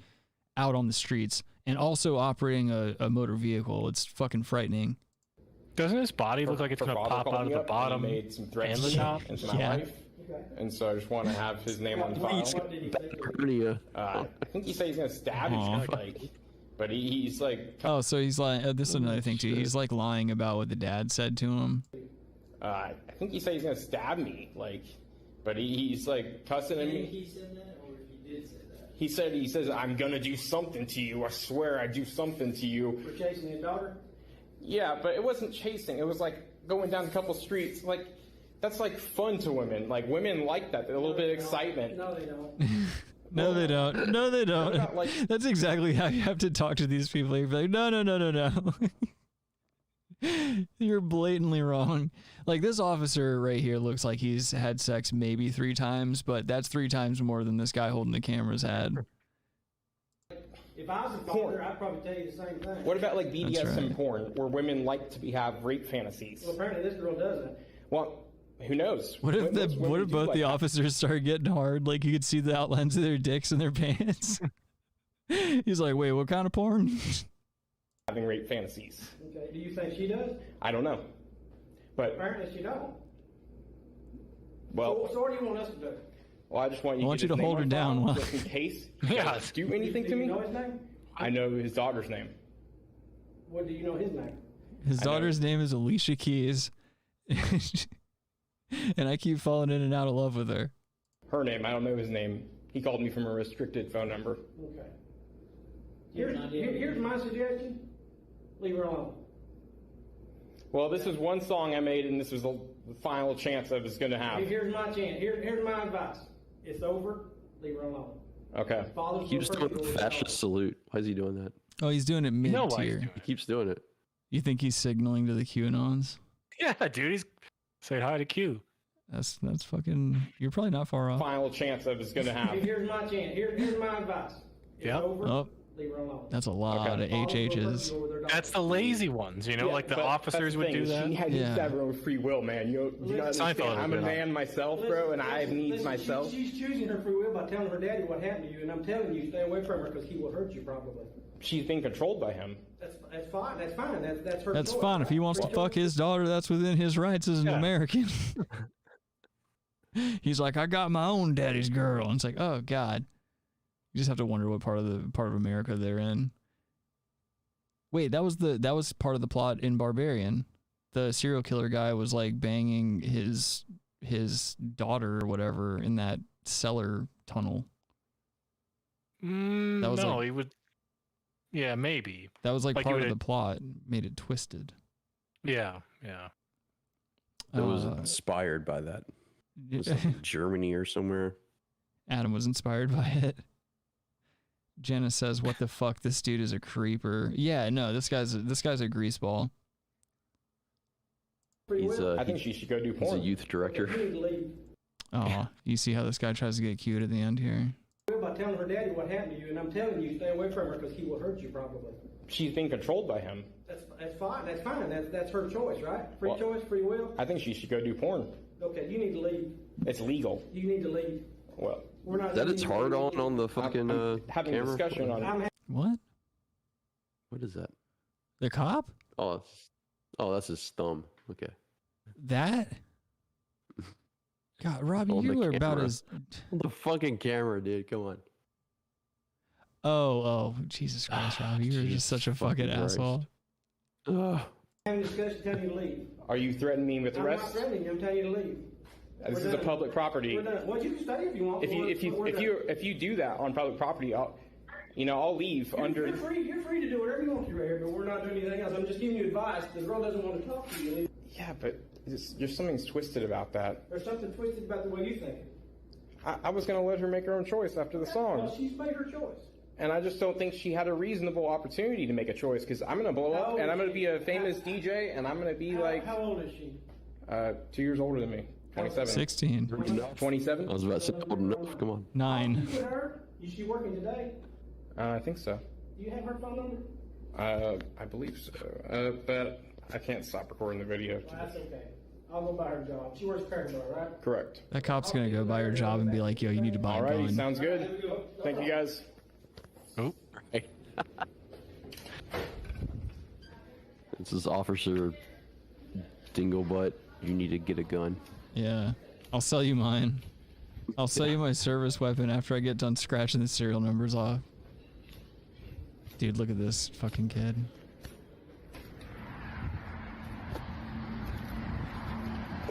out on the streets and also operating a motor vehicle. It's fucking frightening. Doesn't his body look like it's gonna pop out of the bottom made some threats and the top? into my life. And so I just want to have his name on file. I think he said he's gonna stab me, but he's like. Oh, so he's like. This is another thing too. He's like lying about what the dad said to him. I think he said he's gonna stab me, but he's like cussing at me. He said that, or he did say that? He says I'm gonna do something to you. I swear I do something to you. For chasing his daughter? Yeah, but it wasn't chasing. It was like going down a couple streets, like. That's like fun to women. Like, women like that. A little bit of excitement. No, they don't. No, they don't. No, they don't. That's exactly how you have to talk to these people. You're like, no. You're blatantly wrong. Like, this officer right here looks like he's had sex maybe 3 times, but that's 3 times more than this guy holding the camera's had. If I was a father, I'd probably tell you the same thing. What about like BDSM porn, where women like to have rape fantasies? Well, apparently this girl doesn't. Well, who knows? What if both the officers started getting hard? Like, you could see the outlines of their dicks in their pants. He's like, wait, what kind of porn? Having rape fantasies. Okay. Do you think she does? I don't know. But apparently she don't. Well, so what do you want us to do? Well, I just want you. I want you to hold her down. Just in case. Yeah. Do anything to me? Do you know his name? I know his daughter's name. What do you know his name? His daughter's name is Alicia Keys. And I keep falling in and out of love with her. Her name, I don't know his name. He called me from a restricted phone number. Okay. Here's my suggestion. Leave her alone. Well, this is one song I made, and this was the final chance I was going to have. Here's my chance. Here's my advice. It's over. Leave her alone. Okay. He keeps doing the fascist salute. Why is he doing that? Oh, he's doing it mid-tier. He keeps doing it. You think he's signaling to the QAnons? Yeah, dude, he's saying hi to Q. That's fucking. You're probably not far off. Final chance of it's going to happen. Here's my chance. Here's my advice. Yeah. Oh, Leave her alone. that's a lot of HHs. That's the lazy ones, you know, like the officers would do that. She has her own free will, man. You gotta understand, I'm a man myself, bro, and I have needs myself. She's choosing her free will by telling her daddy what happened to you, and I'm telling you, stay away from her because he will hurt you probably. She's being controlled by him. That's fine. That's fine. That's her. That's choice. fine. If he wants to fuck his daughter, that's within his rights as an American. He's like, I got my own daddy's girl. And it's like, oh God. You just have to wonder what part of America they're in. Wait, that was part of the plot in Barbarian. The serial killer guy was like banging his daughter or whatever in that cellar tunnel. That was no, he would. Yeah, maybe. That was like part of the plot. Made it twisted. Yeah, yeah. It was inspired by that. It was like Germany or somewhere. Adam was inspired by it. Jenna says, "What the fuck? This dude is a creeper." Yeah, no, this guy's a greaseball. I think she should go do porn. He's a youth director. Oh, you see how this guy tries to get cute at the end here? By telling her daddy what happened to you, and I'm telling you, stay away from her because he will hurt you probably. She's being controlled by him. That's fine. That's fine. That's her choice, right? Free choice, free will. I think she should go do porn. Okay, you need to leave. It's legal. You need to leave. Well, we're not. That it's hard on the fucking I'm having camera? a discussion on it. What? What is that? The cop? Oh, that's his thumb. Okay. That? God, Robbie, you were about as... The fucking camera, dude. Come on. Oh, Jesus Christ, Robbie. You were just such a fucking asshole. Having a discussion, telling you to leave. Are you threatening me with arrest? I'm not threatening you. I'm telling you to leave. This is a public property. Well, you can stay if you want. If you do that on public property, I'll leave under. You're free to do whatever you want to right here, but we're not doing anything else. I'm just giving you advice. The girl doesn't want to talk to you. Yeah, but there's something twisted about that. There's something twisted about the way you think. I was going to let her make her own choice after the song. Well, she's made her choice. And I just don't think she had a reasonable opportunity to make a choice because I'm going to blow up and I'm going to be a famous DJ and I'm going to be like. How old is she? 2 years older than me. 27. 16. 27? I was about to say old enough. Come on. 9. You with her? Is she working today? I think so. Do you have her phone number? I believe so. But I can't stop recording the video. Well, that's okay. I'll go buy her job. She works credit bar, right? Correct. That cop's going to go by her job and be like, yo, you need to buy a gun. Alrighty, sounds good. Thank you, guys. Oh, hey. This is Officer Dinglebutt. You need to get a gun. Yeah. I'll sell you mine. I'll sell you my service weapon after I get done scratching the serial numbers off. Dude, look at this fucking kid.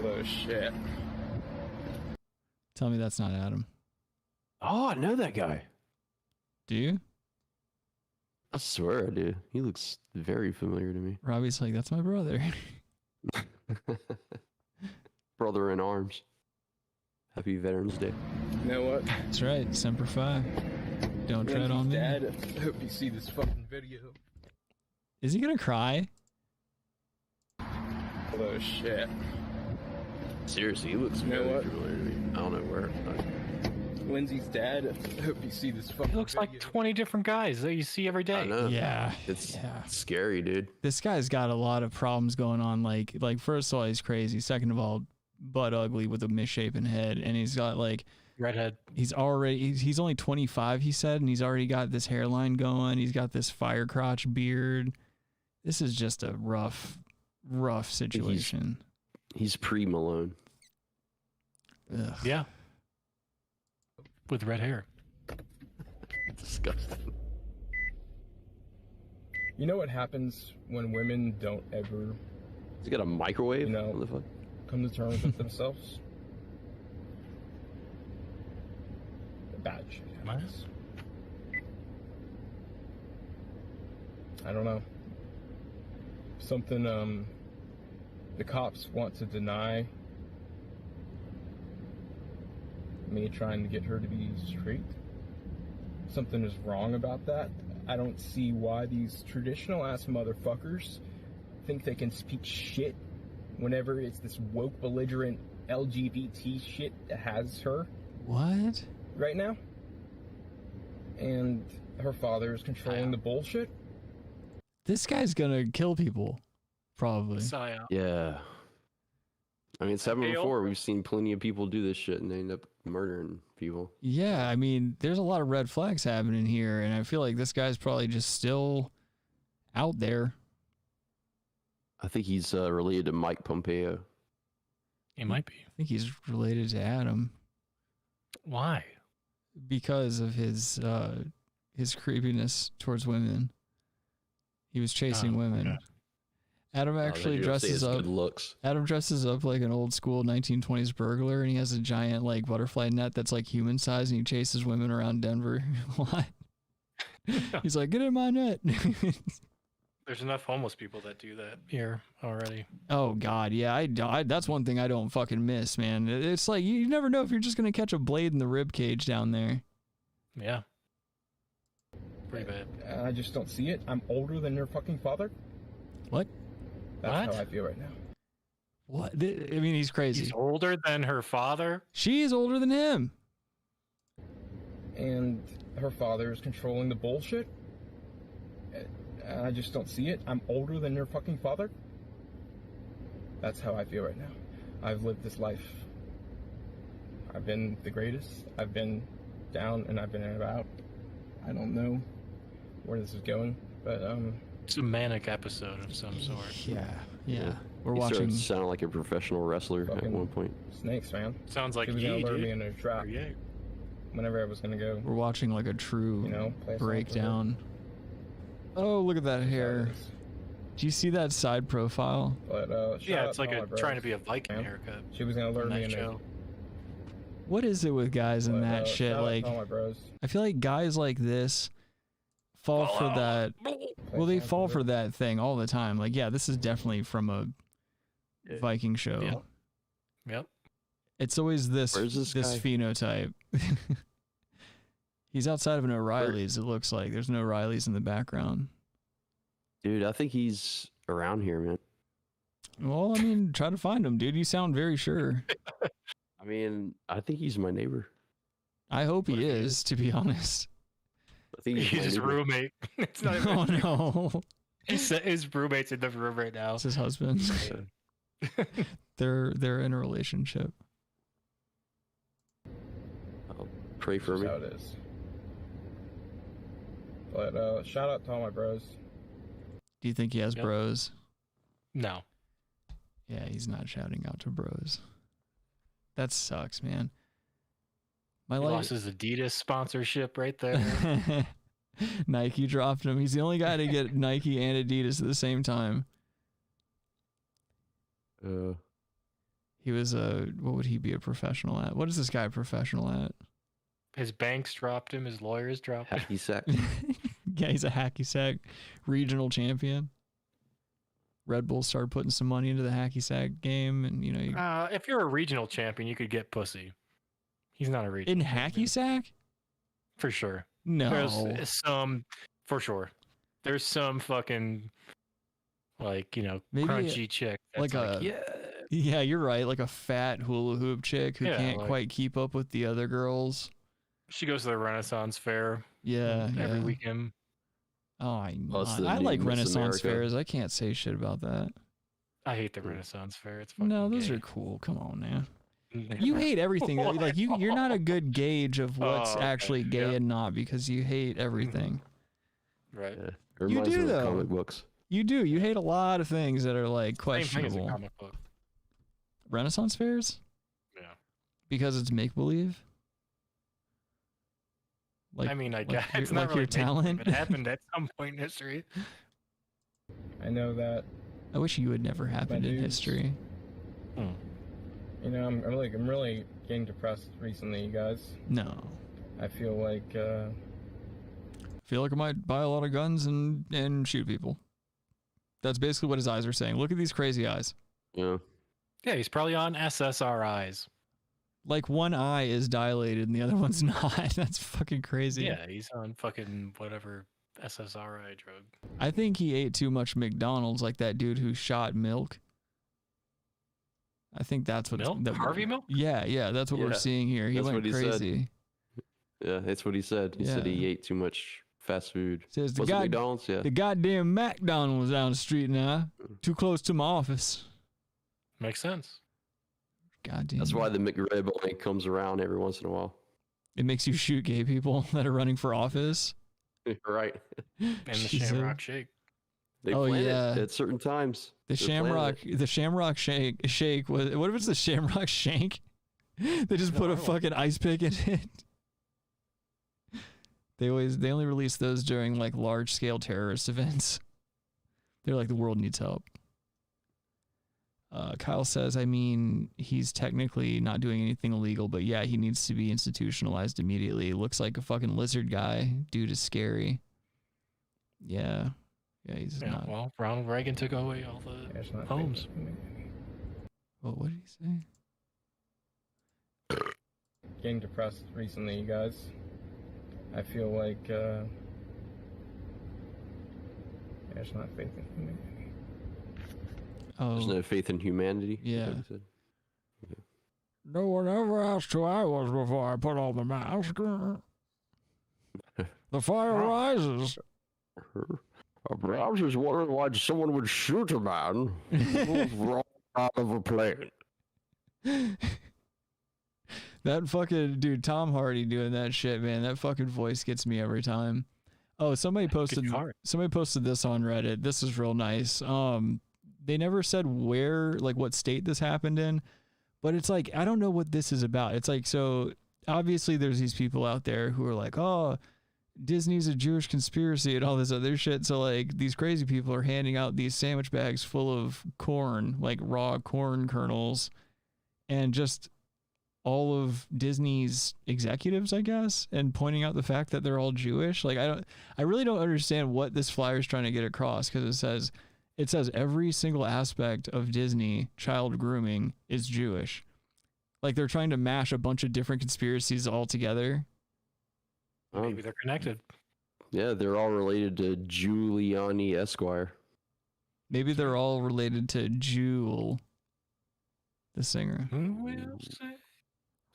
Oh, shit. Tell me that's not Adam. Oh, I know that guy. Do you? I swear I do. He looks very familiar to me. Robbie's like, that's my brother. Brother in arms. Happy Veterans Day. You know what? That's right. Semper Fi. Don't tread on me. Dad, I hope you see this fucking video. Is he gonna cry? Oh, shit. Seriously, he looks very familiar to me. I don't know where. Lindsay's dad, I hope you see this fucking He looks like 20 different guys that you see every day. I know. Yeah. It's scary, dude. This guy's got a lot of problems going on. Like first of all, he's crazy. Second of all, butt ugly with a misshapen head, and he's got like redhead. He's only 25, he said, and he's already got this hairline going. He's got this fire crotch beard. This is just a rough situation. He's pre-Malone. Ugh. Yeah. With red hair. Disgusting. You know what happens when women don't ever... He's got a microwave? You know, what the fuck? Come to terms with themselves? Bad shit happens. I don't know. Something, the cops want to deny me trying to get her to be straight. something is wrong about that. I don't see why these traditional ass motherfuckers think they can speak shit whenever it's this woke, belligerent LGBT shit that has her. What? Right now. And her father is controlling the bullshit. This guy's gonna kill people, probably. Yeah. I mean, it's happened before. We've seen plenty of people do this shit and they end up murdering people. Yeah, I mean, there's a lot of red flags happening here, and I feel like this guy's probably just still out there. I think he's related to Mike Pompeo. He might be. I think he's related to Adam. Why? Because of his creepiness towards women. He was chasing women. Okay. Adam actually dresses up. Looks. Adam dresses up like an old school 1920s burglar, and he has a giant like butterfly net that's like human size, and he chases women around Denver. What? He's like, get in my net. There's enough homeless people that do that here already. Oh God, yeah. I that's one thing I don't fucking miss, man. It's like you never know if you're just gonna catch a blade in the rib cage down there. Yeah. Pretty bad. I just don't see it. I'm older than their fucking father. What? That's how I feel right now. What? I mean, he's crazy. He's older than her father? She's older than him. And her father is controlling the bullshit. I just don't see it. I'm older than their fucking father. That's how I feel right now. I've lived this life. I've been the greatest. I've been down and I've been about. I don't know where this is going, but it's a manic episode of some sort. Yeah. We're He watching. started sounding like a professional wrestler at one point. Snakes, man. Sounds like he was gonna ye, lure dude. me into a trap. Whenever I was gonna go. We're watching like a true play a song for breakdown. Oh, look at that hair. Do you see that side profile? But Yeah, it's like trying to be a Viking haircut. She was gonna lure me into. show. What is it with guys and that shit? shout out Like, to all my bros. I feel like guys like this fall for that. Well, they fall for that thing all the time. Like, yeah, this is definitely from a Viking show. Yep. It's always this Where's this guy? phenotype. He's outside of an O'Reilly's, it looks like. There's no O'Reilly's in the background. Dude, I think he's around here, man. Well, I mean, try to find him, dude. You sound very sure. I mean, I think he's my neighbor. I hope he is, to be honest. I think He's my his neighbor. roommate. It's not even Oh, no. his roommate's in the room right now. It's his husband. They're in a relationship. Pray for me. That's how it is. But shout out to all my bros. Do you think he has bros? No. Yeah, he's not shouting out to bros. That sucks, man. He lost his Adidas sponsorship right there. Nike dropped him. He's the only guy to get Nike and Adidas at the same time. He was what would he be a professional at? What is this guy a professional at? His banks dropped him. His lawyers dropped him. Hacky sack. Yeah, he's a hacky sack regional champion. Red Bull started putting some money into the hacky sack game, and you know. If you're a regional champion, you could get pussy. He's not a regional. In hacky sack? For sure. No. There's some, for sure. There's some fucking, like, you know, Maybe crunchy chick. That's like yeah. Yeah, you're right. Like a fat hula hoop chick who can't like- quite keep up with the other girls. She goes to the Renaissance Fair. Yeah, every yeah. weekend. Oh, I the like new Miss Renaissance America. fairs. I can't say shit about that. I hate the Renaissance Fair. It's fucking No, those gay. are cool. Come on, man. You hate everything. Like you're not a good gauge of what's okay. actually gay Yep. and not because you hate everything. Right. It reminds do, me of though. comic books. You do. You hate a lot of things that are like Same thing as a questionable. comic book. Renaissance fairs? Yeah. Because it's make believe. Like, I mean, I like guess your- it's not like really your talent. It happened at some point in history. I know that. I wish you would never happened in dudes. history. You know, I'm really getting depressed recently, you guys. No. I feel like I feel like I might buy a lot of guns and shoot people. That's basically what his eyes are saying. Look at these crazy eyes. Yeah. Yeah, he's probably on SSRIs. Like one eye is dilated and the other one's not. That's fucking crazy. Yeah, he's on fucking whatever SSRI drug. I think he ate too much McDonald's, like that dude who shot Milk. I think that's what Milk? Harvey Milk? Yeah, that's what we're seeing here. He went crazy. Yeah, that's what he said. He said he ate too much fast food. Says Was it McDonald's? Yeah. The goddamn McDonald's down the street now. Too close to my office. Makes sense. Goddamn. That's why the McRib only comes around every once in a while. It makes you shoot gay people that are running for office. Right. And the Shamrock Shake. They plan it at certain times. The Shamrock Shake. What if it's the Shamrock Shank? They just put a fucking ice pick in it. They only release those during like large scale terrorist events. They're like, the world needs help. Kyle says, I mean, he's technically not doing anything illegal, but yeah, he needs to be institutionalized immediately. Looks like a fucking lizard guy. Dude is scary. Yeah. Yeah, he's not. Well, Ronald Reagan took away all the homes. What did he say? Getting depressed recently, you guys. I feel like there's not faith in humanity. Oh. There's no faith in humanity. Yeah. Yeah. No one ever asked who I was before I put on the mask. The fire rises. A browser's wondering why someone would shoot a man who's wrong out of a plane. That fucking dude, Tom Hardy doing that shit, man. That fucking voice gets me every time. Oh, somebody posted this on Reddit. This is real nice. They never said where, like what state this happened in, but it's like, I don't know what this is about. It's like, so obviously there's these people out there who are like, oh, Disney's a Jewish conspiracy and all this other shit. So like these crazy people are handing out these sandwich bags full of corn, like raw corn kernels, and just all of Disney's executives, I guess, and pointing out the fact that they're all Jewish. Like I really don't understand what this flyer is trying to get across, because it says every single aspect of Disney child grooming is Jewish. Like they're trying to mash a bunch of different conspiracies all together. Maybe they're connected. Yeah, they're all related to Giuliani Esquire. Maybe they're all related to Jewel, the singer. Who will say?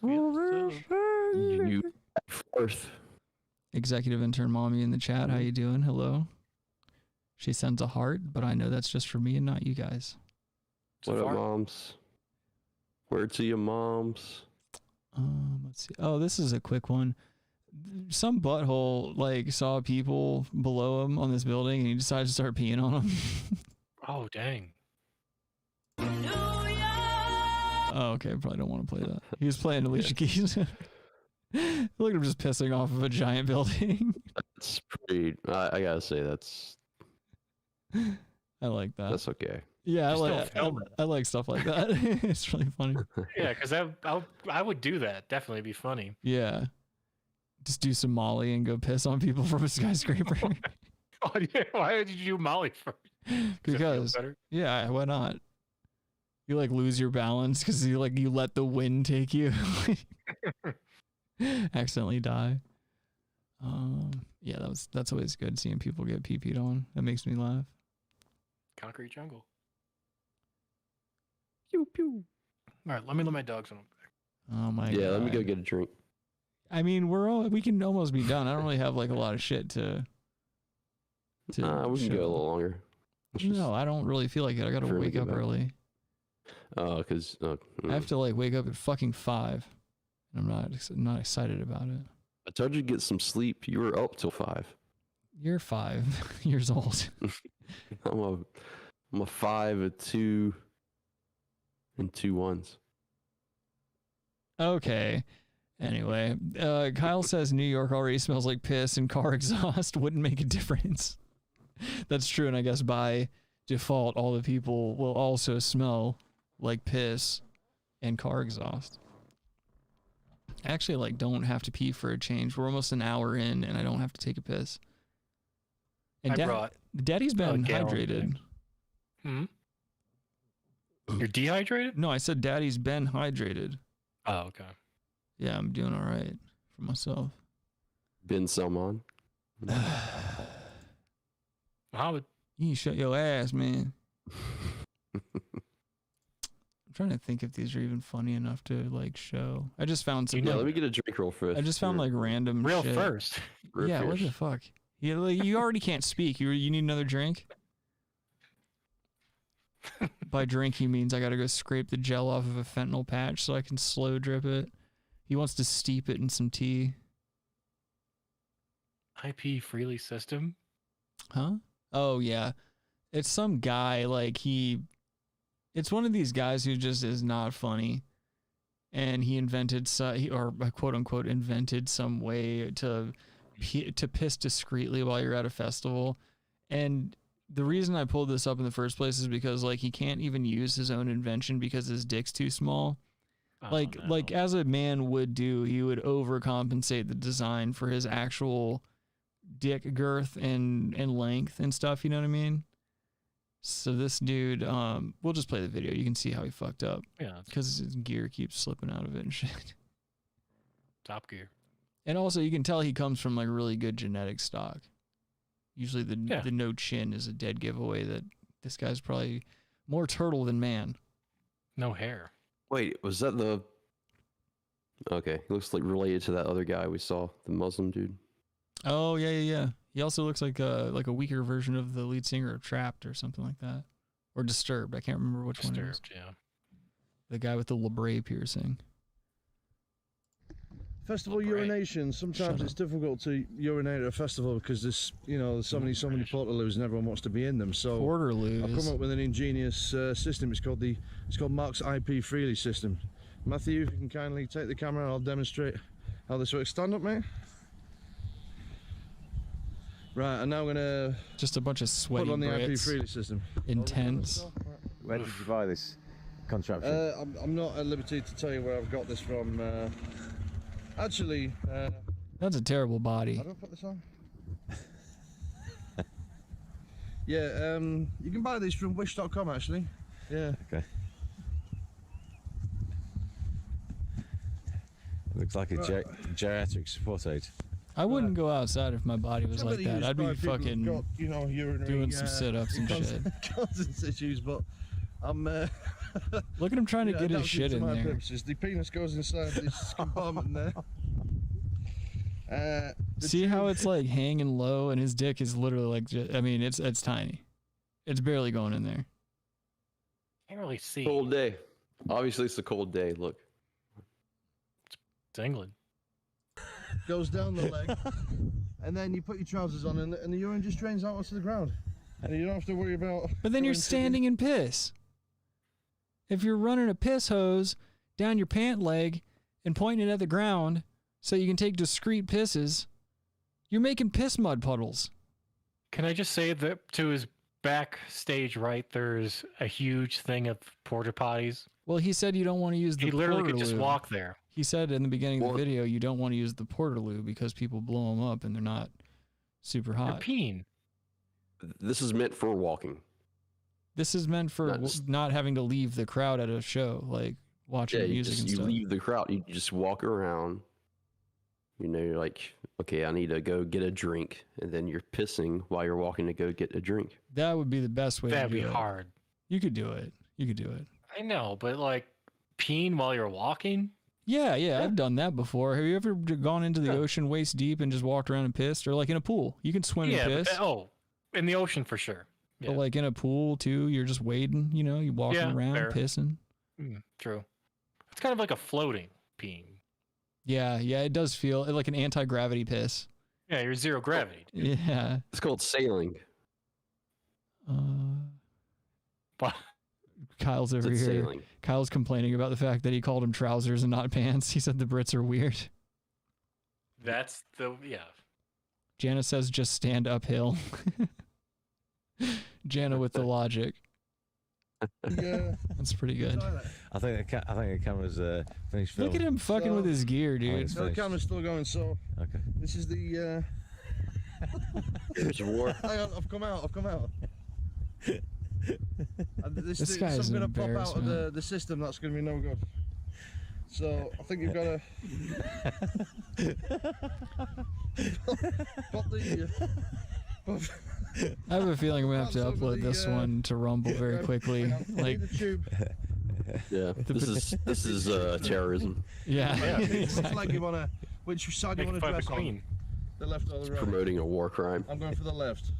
You fourth. Executive intern mommy in the chat. How you doing? Hello. She sends a heart, but I know that's just for me and not you guys. What up, moms? Word to your moms. Let's see. Oh, this is a quick one. Some butthole like saw people below him on this building, and he decided to start peeing on them. Oh, dang. Oh, okay. Probably don't want to play that. He was playing Alicia Keys. Look at him just pissing off of a giant building. That's pretty. I gotta say that's. I like that. That's okay. Yeah, I like stuff like that. It's really funny. Yeah, because I would do that. Definitely be funny. Yeah. Just do some Molly and go piss on people from a skyscraper. Why did you do Molly first? Because yeah, why not? You like lose your balance because you let the wind take you. Accidentally die. Yeah, that's always good seeing people get pee-peed on. That makes me laugh. Concrete jungle. Pew pew. All right, let me let my dogs on. Oh my god. Yeah, let me go get a drink. I mean, we can almost be done. I don't really have like a lot of shit to we can go a little longer. No, I don't really feel like it. I gotta wake up early. Oh, because I have to like wake up at fucking 5. And I'm not excited about it. I told you to get some sleep. You were up till 5. You're 5 years old. I'm a 5, a 2, and 2 1s. Okay. Anyway, Kyle says New York already smells like piss and car exhaust wouldn't make a difference. That's true, and I guess by default, all the people will also smell like piss and car exhaust. I actually don't have to pee for a change. We're almost an hour in, and I don't have to take a piss. And Daddy's been hydrated. You're dehydrated? No, I said Daddy's been hydrated. Oh, okay. Yeah, I'm doing all right for myself. Bin Salman. How you shut your ass, man. I'm trying to think if these are even funny enough to like show. I just found some. Yeah, let me get a drink real first. I just found like random real shit. first. Yeah, what the fuck? You already can't speak. You need another drink? By drink, he means I gotta go scrape the gel off of a fentanyl patch so I can slow drip it. He wants to steep it in some tea. IP freely system? Huh? Oh, yeah. It's some guy, like, it's one of these guys who just is not funny. And he invented, or quote unquote, invented some way to piss discreetly while you're at a festival. And the reason I pulled this up in the first place is because, like, he can't even use his own invention because his dick's too small. Like as a man would do, he would overcompensate the design for his actual dick girth and length and stuff, you know what I mean? So this dude, we'll just play the video. You can see how he fucked up. Yeah. Because his gear keeps slipping out of it and shit. Top gear. And also you can tell he comes from like really good genetic stock. Usually the no chin is a dead giveaway that this guy's probably more turtle than man. No hair. Wait, was that the... Okay, he looks like related to that other guy we saw, the Muslim dude. Oh, yeah. He also looks like a weaker version of the lead singer of Trapped or something like that. Or Disturbed. I can't remember which one it is. Disturbed, yeah. The guy with the labrae piercing. Festival urination. Sometimes it's difficult to urinate at a festival because there's so many portaloos and everyone wants to be in them. So portaloos. I've come up with an ingenious system. It's called Mark's IP Freely system. Matthew, if you can kindly take the camera, and I'll demonstrate how this works. Stand up, mate. Right, and now I'm gonna just a bunch of sweaty put on the IP Brits. Freely system. Intense. Where did you buy this contraption? I'm not at liberty to tell you where I've got this from. Actually, that's a terrible body. How do I put this on? Yeah, you can buy these from wish.com actually. Yeah. Okay. Looks like a geriatric support aid. I wouldn't go outside if my body was like that. I'd be fucking doing some sit-ups and shit. Constant issues, but I'm look at him trying to get his shit in there. Purposes. The penis goes inside this compartment there. See how it's like hanging low, and his dick is literally like, it's tiny. It's barely going in there. Can't really see. Cold day. Obviously, it's a cold day. Look. It's England. Goes down the leg, and then you put your trousers on, and the urine just drains out onto the ground, and you don't have to worry about. But then you're standing in piss. If you're running a piss hose down your pant leg and pointing it at the ground so you can take discreet pisses, you're making piss mud puddles. Can I just say that to his backstage right, there's a huge thing of porta potties. Well, he said you don't want to use the He literally could just portaloo. walk there. He said in the beginning of the video you don't want to use the portaloo because people blow them up and they're not super hot. They're peeing. This is meant for walking. This is meant for not having to leave the crowd at a show, like watching music and you stuff. leave the crowd. You just walk around. You're like, okay, I need to go get a drink, and then you're pissing while you're walking to go get a drink. That would be the best way That'd to do be it. hard. You could do it. You could do it. I know, but like peeing while you're walking? Yeah, I've done that before. Have you ever gone into the ocean waist deep and just walked around and pissed? Or like in a pool. You can swim and piss. In the ocean for sure. Yeah. But like in a pool too, you're just wading, you're walking around, fair. pissing. True. It's kind of like a floating peeing. Yeah, it does feel like an anti-gravity piss. Yeah, you're zero gravity. Yeah. It's called sailing. Kyle's over here. Sailing. Kyle's complaining about the fact that he called him trousers and not pants. He said the Brits are weird. That's Jana says just stand uphill. Jana with the logic. Yeah. That's pretty good. I think the camera's finished filming. Look at him fucking with his gear, dude. The camera's still going, so okay. This is the There's war. Hang on, I've come out. This guy is I'm gonna pop out embarrassment. of the system. That's gonna be no good. So I think you've got to put the. I have a feeling I'm gonna have to upload this one to Rumble very quickly. Like, yeah, this is terrorism. Yeah. It's like you wanna. Which side do you want to dress on? The left or the right? Promoting a war crime. I'm going for the left.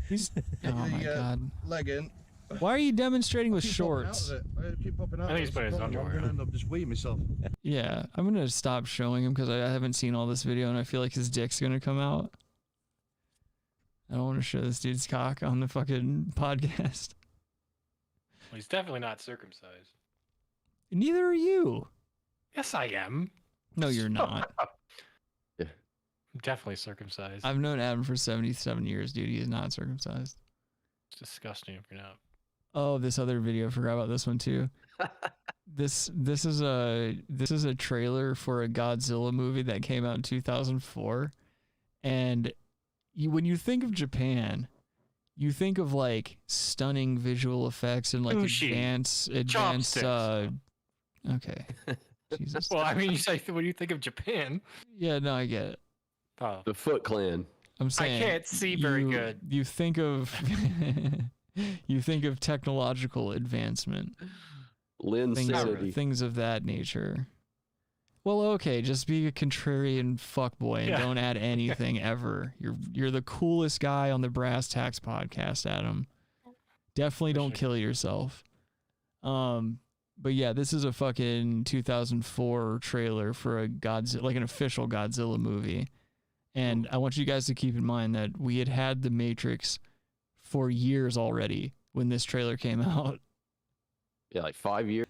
He's. Oh my god. Leg in. Why are you demonstrating with shorts? I keep popping out. I think he's putting his underwear I'm gonna end up just weeing myself. Yeah, I'm gonna stop showing him because I haven't seen all this video and I feel like his dick's gonna come out. I don't want to show this dude's cock on the fucking podcast. Well, he's definitely not circumcised. Neither are you. Yes, I am. No, you're not. Yeah. I'm definitely circumcised. I've known Adam for 77 years, dude. He is not circumcised. It's disgusting if you're not. Oh, this other video. I forgot about this one too. This is a trailer for a Godzilla movie that came out in 2004, and when you think of Japan, you think of like stunning visual effects and like advanced. Okay. Jesus. Well, I mean, you say when you think of Japan. Yeah, no, I get it. Oh. The Foot Clan. I'm saying I can't see very good. You think of technological advancement. Things of that nature. Well, okay, just be a contrarian fuckboy and don't add anything ever. You're the coolest guy on the Brass Tacks podcast, Adam. Definitely don't kill yourself. But yeah, this is a fucking 2004 trailer for a Godzilla, like an official Godzilla movie. And I want you guys to keep in mind that we had The Matrix for years already when this trailer came out. Yeah, like 5 years.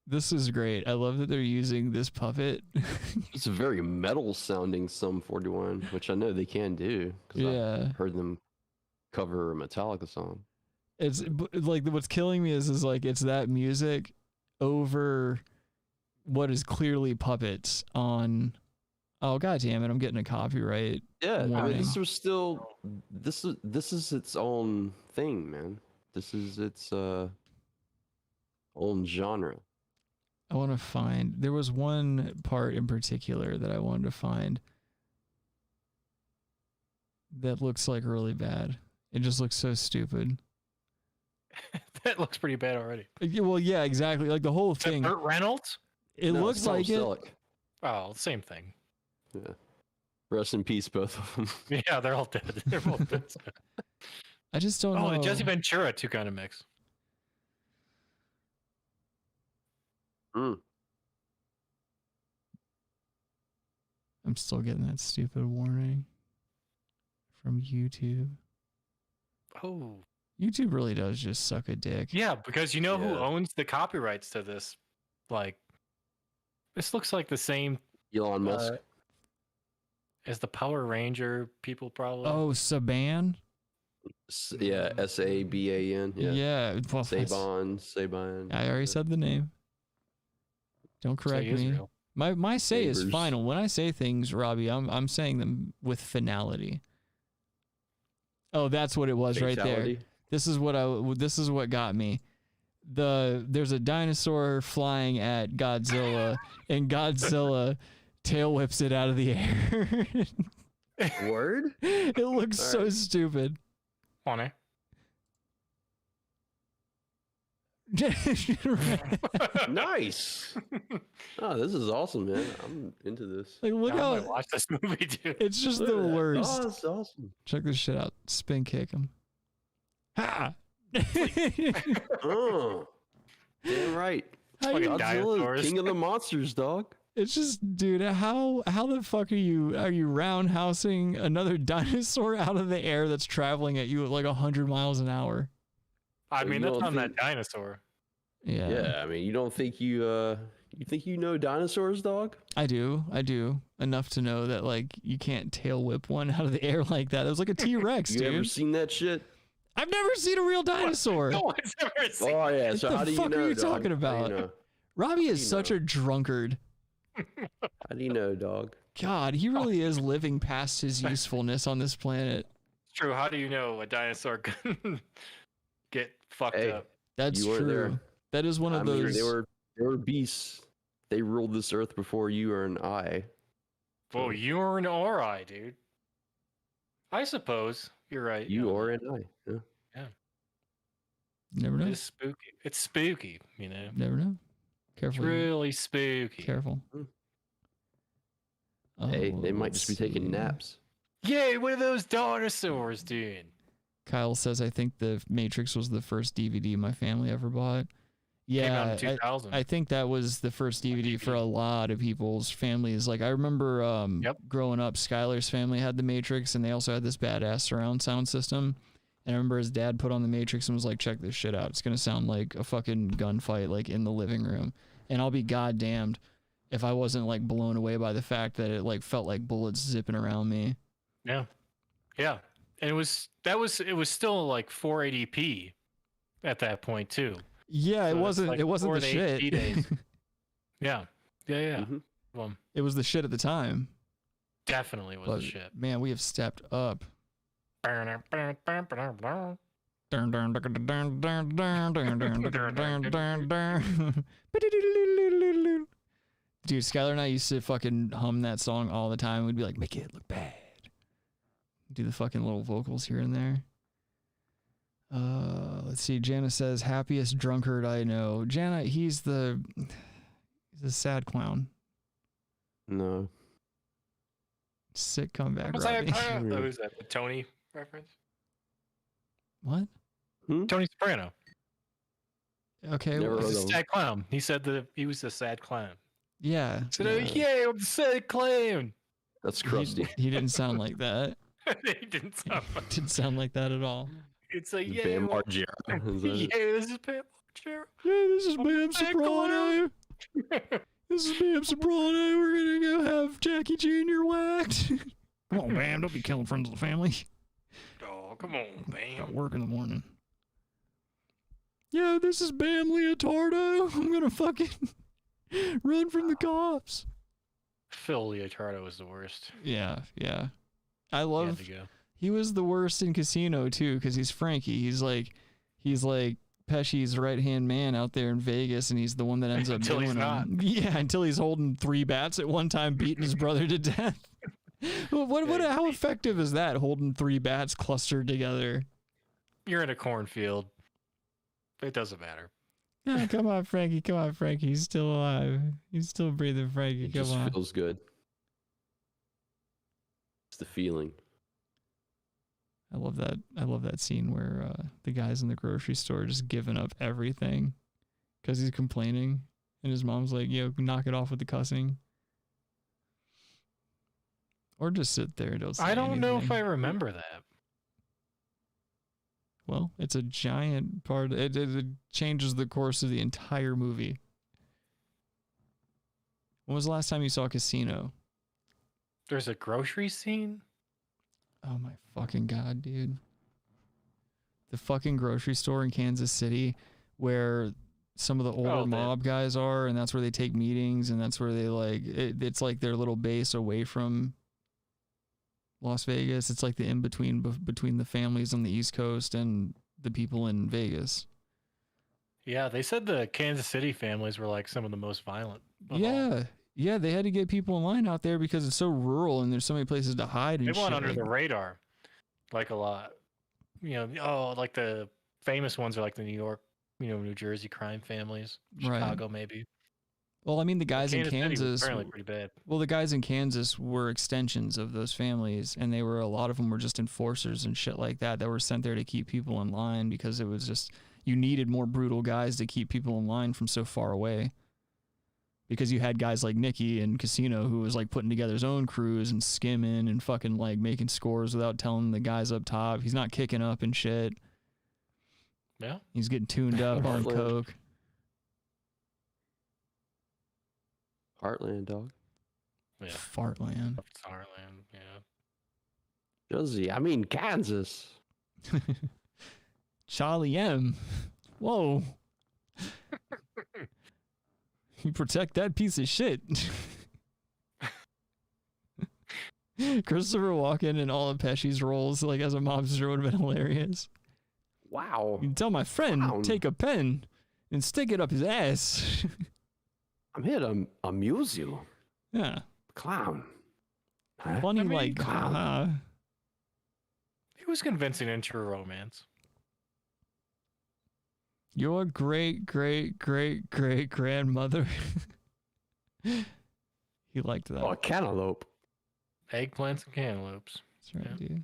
This is great. I love that they're using this puppet. It's a very metal sounding Sum 41, which I know they can do. Yeah. I've heard them cover a Metallica song. It's like what's killing me is like it's that music over what is clearly puppets on. Oh god damn it! I'm getting a copyright. Yeah, warning. I mean, this was still this is its own thing, man. This is its own genre. I want to find. There was one part in particular that I wanted to find that looks like really bad. It just looks so stupid. That looks pretty bad already. Well, yeah, exactly. Like the whole thing. Burt Reynolds? It looks like it. Oh, same thing. Yeah. Rest in peace, both of them. Yeah, they're all dead. They're both dead. I just don't know. Oh, Jesse Ventura, two kind of mix. I'm still getting that stupid warning from YouTube. Oh. YouTube really does just suck a dick. Yeah, because you know who owns the copyrights to this? Like, this looks like the same. Elon Musk. As the Power Ranger people probably. Oh, Saban? Yeah, Saban. Yeah. Well, Saban. I already said the name. Don't correct me. My say is final. When I say things, Robbie, I'm saying them with finality. Oh, that's what it was right there. This is what got me. There's a dinosaur flying at Godzilla, and Godzilla tail whips it out of the air. Word? It looks so stupid. Funny. Nice. Oh, this is awesome, man. I'm into this. Like, look how I watch this movie, dude. It's just the worst. Oh, that's awesome. Check this shit out. Spin kick him. Ha! Oh, damn right. Godzilla, king of the monsters, dog. It's just, dude, how the fuck are you roundhousing another dinosaur out of the air that's traveling at you at like 100 miles an hour? I mean, that's on that dinosaur. Yeah. Yeah, I mean, you don't think you think you know dinosaurs, dog? I do enough to know that like you can't tail whip one out of the air like that. It was like a T-Rex, dude. You ever seen that shit? I've never seen a real dinosaur. No one's ever seen. Oh yeah, so how do you know? What the fuck are you dog? talking about? You know? Robbie is such a drunkard. How do you know, dog? God, he really is living past his usefulness on this planet. It's true. How do you know a dinosaur can get fucked up? That's you weren't true. there. That is one of those. They were beasts. They ruled this earth before you or an I. Well, you're an or I, dude. I suppose you're right. You or an I. Yeah. Yeah. Never know. It's spooky. It's spooky, you know. Never know. Careful. It's really spooky. Careful. Hey, they might just be taking naps. Yay, what are those dinosaurs doing? Kyle says, I think The Matrix was the first DVD my family ever bought. Yeah, Came out in 2000. I think that was the first DVD for a lot of people's families. Like, I remember growing up, Skylar's family had The Matrix, and they also had this badass surround sound system. And I remember his dad put on The Matrix and was like, check this shit out. It's going to sound like a fucking gunfight, like, in the living room. And I'll be goddamned if I wasn't, like, blown away by the fact that it, like, felt like bullets zipping around me. Yeah. Yeah. And it was still like 480p at that point too. Yeah, So it wasn't like it wasn't the before shit. HD days. Yeah. Yeah. It was the shit at the time. Definitely was But, the shit. man, we have stepped up. Dude, Skylar and I used to fucking hum that song all the time. We'd be like, make it look bad. Do the fucking little vocals here and there. Let's see. Jana says, happiest drunkard I know. Jana, he's a sad clown. No. Sick comeback. What's that? Oh, is that the Tony reference? What? Tony Soprano. Okay. He's a sad clown. He said that he was a sad clown. Yeah. So yeah, I'm the sad clown. That's crusty. He didn't sound like that. He didn't sound like Didn't sound like that at all. It's like, yeah. Bam Margera. Yeah, this is Bam Margera. Yeah, this is Bam Soprano. This is Bam Soprano. We're gonna go have Jackie Jr. whacked. Come on, Bam. Don't be killing friends of the family. Oh, come on, Bam. Got work in the morning. Yeah, this is Bam Leotardo. I'm gonna fucking run from the cops. Phil Leotardo was the worst. Yeah. I He love. had to go. He was the worst in Casino too, because he's Frankie. He's like Pesci's right-hand man out there in Vegas, and he's the one that ends up Until doing he's not. him. Yeah, until he's holding 3 bats at one time, beating his brother to death. How effective is that? Holding 3 bats clustered together. You're in a cornfield. It doesn't matter. Yeah, come on, Frankie. Come on, Frankie. He's still alive. He's still breathing, Frankie. It Come just on. feels good. It's the feeling. I love that scene where the guy's in the grocery store just giving up everything because he's complaining, and his mom's like, "Yo, knock it off with the cussing," or just sit there and don't say I don't know if anything. I remember that. Well, it's a giant part. It changes the course of the entire movie. When was the last time you saw Casino? There's a grocery scene? Oh my fucking god, dude. The fucking grocery store in Kansas City where some of the older mob guys are, and that's where they take meetings, and that's where they it's like their little base away from Las Vegas. It's like the in-between between the families on the East Coast and the people in Vegas. Yeah, they said the Kansas City families were like some of the most violent. Yeah, they had to get people in line out there because it's so rural and there's so many places to hide and They went shit. under the radar, like a lot. Like the famous ones are like the New York, New Jersey crime families, Right. Chicago maybe. Well, I mean, the guys in Kansas City was Kansas. apparently pretty bad. Well, the guys in Kansas were extensions of those families, and a lot of them were just enforcers and shit like that were sent there to keep people in line because it was just, you needed more brutal guys to keep people in line from so far away. Because you had guys like Nicky in Casino who was like putting together his own crews and skimming and fucking like making scores without telling the guys up top. He's not kicking up and shit. Yeah. He's getting tuned up on coke. Heartland, dog. Yeah. Fartland. Fartland, yeah. Jersey, I mean Kansas. Charlie M. Whoa. You protect that piece of shit. Christopher Walken in all of Pesci's roles, like as a mobster, would have been hilarious. Wow. You can tell my friend, take a pen and stick it up his ass. I'm here to amuse you. Yeah. Clown. Funny, like, He was convincing into a romance. Your great grandmother. He liked that. Oh, a cantaloupe. Eggplants and cantaloupes. That's right, dude.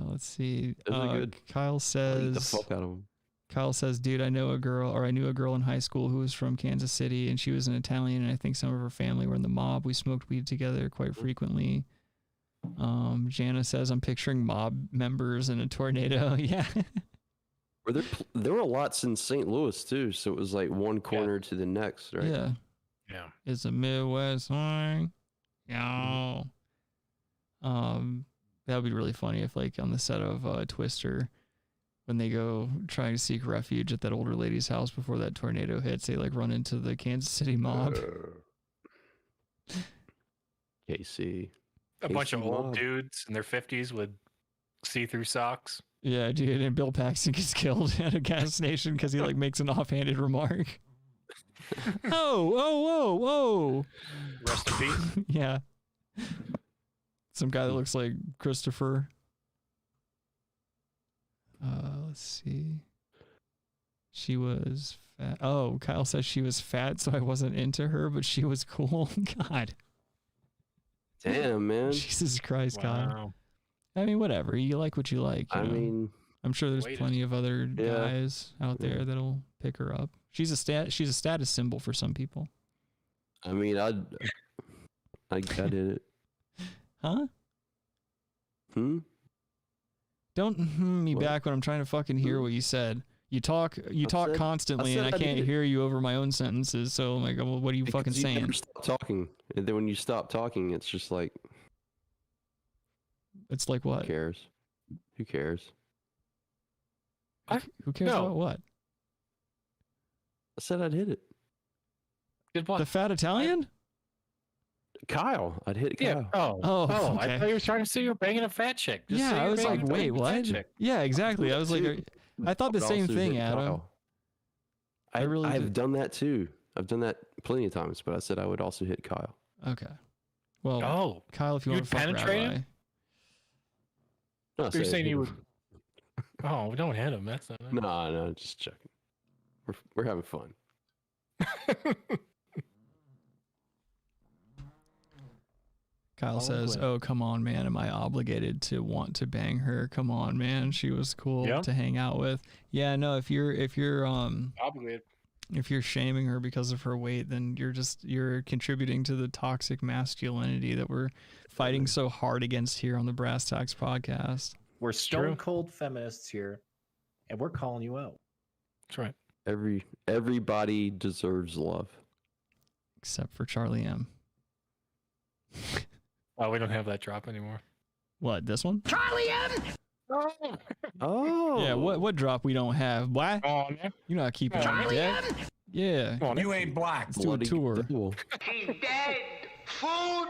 Let's see. Those are good. Kyle I'll eat says. the fuck out of them. Kyle says, dude, I knew a girl in high school who was from Kansas City, and she was an Italian, and I think some of her family were in the mob. We smoked weed together quite frequently. Jana says, I'm picturing mob members in a tornado. Yeah. There were lots in St. Louis too, so it was like one corner to the next, right? Yeah. Yeah. It's a Midwest thing. Yeah. That would be really funny if, like, on the set of Twister, when they go trying to seek refuge at that older lady's house before that tornado hits, they like run into the Kansas City mob. KC. A bunch of old mob. dudes in their 50s with see-through socks. Yeah, dude, and Bill Paxton gets killed at a gas station because he like makes an offhanded remark. Whoa. Rest in peace. Yeah. Some guy that looks like Christopher. Let's see. She was fat. Oh, Kyle says she was fat, so I wasn't into her, but she was cool. God. Damn, man. Jesus Christ, Wow. Kyle. I mean, whatever. You like what you like. You know? mean, I'm sure there's Wait a plenty of other guys out there that'll pick her up. She's a status symbol for some people. I mean, I did it. Huh? Don't me What? back when I'm trying to fucking hear what you said. You talk said- constantly, I and I said I can't did. hear you over my own sentences. So I'm like, well, what are you fucking Because you never saying? stop talking, and then when you stop talking, it's just like, It's like who what? cares? Who cares? Who cares No. about what? I said I'd hit it. Did what? The fat Italian? Kyle, I'd hit Kyle. Yeah. Oh. Oh, I okay. thought you were trying to say you were banging a fat chick. Just say Yeah, I you're was like, banging wait, a fat what? chick. Yeah, exactly. I was like, I thought the I'd same also thing, hit Adam. Kyle. I really I've did. done that too. I've done that plenty of times, but I said I would also hit Kyle. Okay. Well, Oh. Kyle, if you want You'd to fuck penetrate Rabbi. him? No, I You're said saying hit you him. would. Oh, don't hit him. That's not nice. No, just checking. We're having fun. Kyle says, "Oh, come on, man. Am I obligated to want to bang her? Come on, man. She was cool Yeah. to hang out with." Yeah, no, if you're Obligated. if you're shaming her because of her weight, then you're contributing to the toxic masculinity that we're fighting so hard against here on the Brass Tacks podcast. We're stone True. cold feminists here, and we're calling you out. That's right. Everybody deserves love. Except for Charlie M. Oh, we don't have that drop anymore. What, this one? Oh. Yeah, what drop we don't have? Why? Oh, man. You know how to keep it on deck. Yeah. Come on, You ain't black. Let's do a tour. Double. He's dead. Food,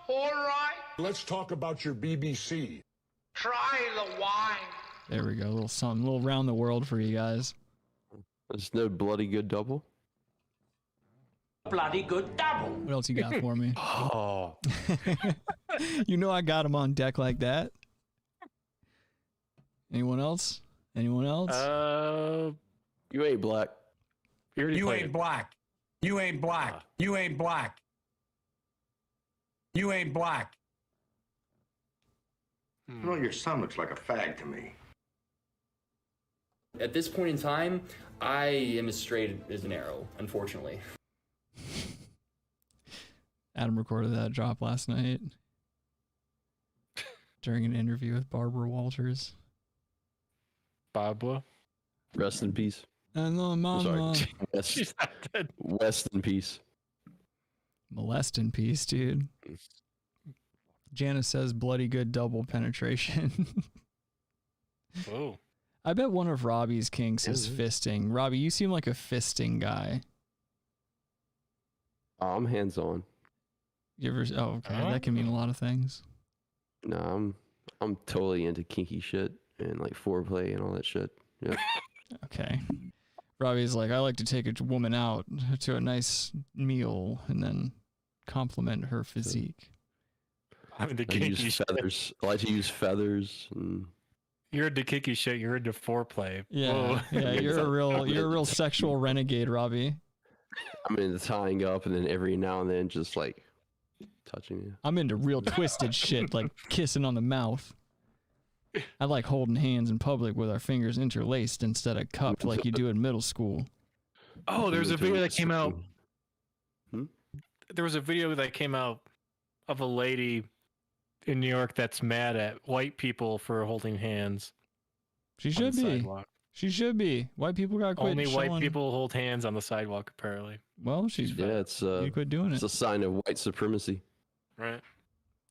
all right. Let's talk about your BBC. Try the wine. There we go. A little something, a little round the world for you guys. There's no bloody good double. Bloody good double. What else you got for me? Oh. You know I got him on deck like that. Anyone else? Anyone else? You ain't black. You ain't black. You ain't black. You ain't black. You ain't black. Well, your son looks like a fag to me. At this point in time, I am as straight as an arrow, unfortunately. Adam recorded that drop last night during an interview with Barbara Walters. Barbara. Rest in peace. And the mama. Sorry. She's not dead. Rest in peace. Molest in peace, dude. Janice says bloody good double penetration. Oh. I bet one of Robbie's kinks is fisting. Robbie, you seem like a fisting guy. I'm hands on. You ever? Oh, okay. That can mean a lot of things. No, I'm totally into kinky shit and like foreplay and all that shit. Yeah. Okay. Robbie's like, I like to take a woman out to a nice meal and then compliment her physique. I'm into I kinky use shit. feathers. I like to use feathers. And... You're into kinky shit. You're into foreplay. Yeah, Whoa. yeah, you're a real sexual renegade, Robbie. I'm into tying up and then every now and then just like touching you. I'm into real twisted shit, like kissing on the mouth. I like holding hands in public with our fingers interlaced instead of cupped like you do in middle school. Oh, there's a video that came out. Hmm? There was a video that came out of a lady in New York that's mad at white people for holding hands. She should be. Sidewalk. She should be. White people got quit. Only white people hold hands on the sidewalk, apparently. Well, she's it's you quit doing it's it. a sign of white supremacy. Right.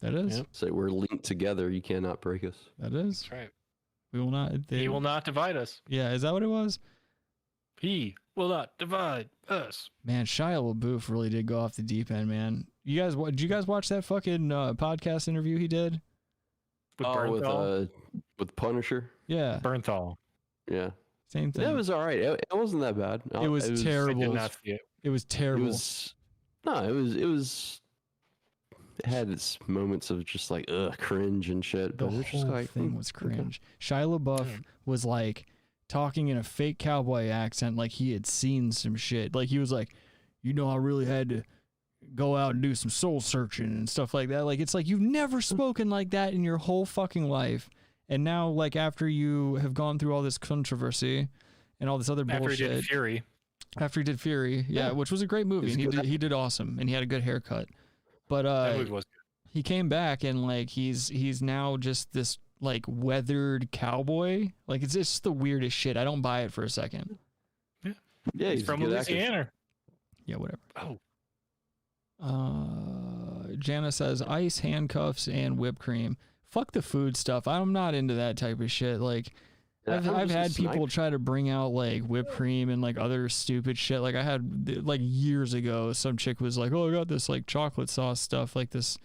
That is. Yep. Say we're linked together. You cannot break us. That is. That's right. We will not. He will not divide us. Yeah, is that what it was? He will not divide us. Man, Shia LaBeouf really did go off the deep end, man. Did you guys watch that fucking podcast interview he did? With Punisher. Yeah. Bernthal. Yeah. Same thing. It was all right. It wasn't that bad. It was terrible. I did not see it. It was terrible. It had its moments of just like cringe and shit. The But it's just whole like thing was cringe. Shia LaBeouf was like talking in a fake cowboy accent, like he had seen some shit. Like he was like, I really had to go out and do some soul searching and stuff like that. Like it's like you've never spoken like that in your whole fucking life. And now, like after you have gone through all this controversy and all this other bullshit. After he did Fury, yeah, which was a great movie. And he did awesome, and he had a good haircut. But that movie was good. He came back and like he's now just this like weathered cowboy. Like it's just the weirdest shit. I don't buy it for a second. Yeah, he's from Louisiana. Yeah, whatever. Oh. Jana says ice, handcuffs, and whipped cream. Fuck the food stuff. I'm not into that type of shit. Like I've had people try to bring out like whipped cream and like other stupid shit. Like I had like years ago, some chick was like, "Oh, I got this like chocolate sauce stuff, like this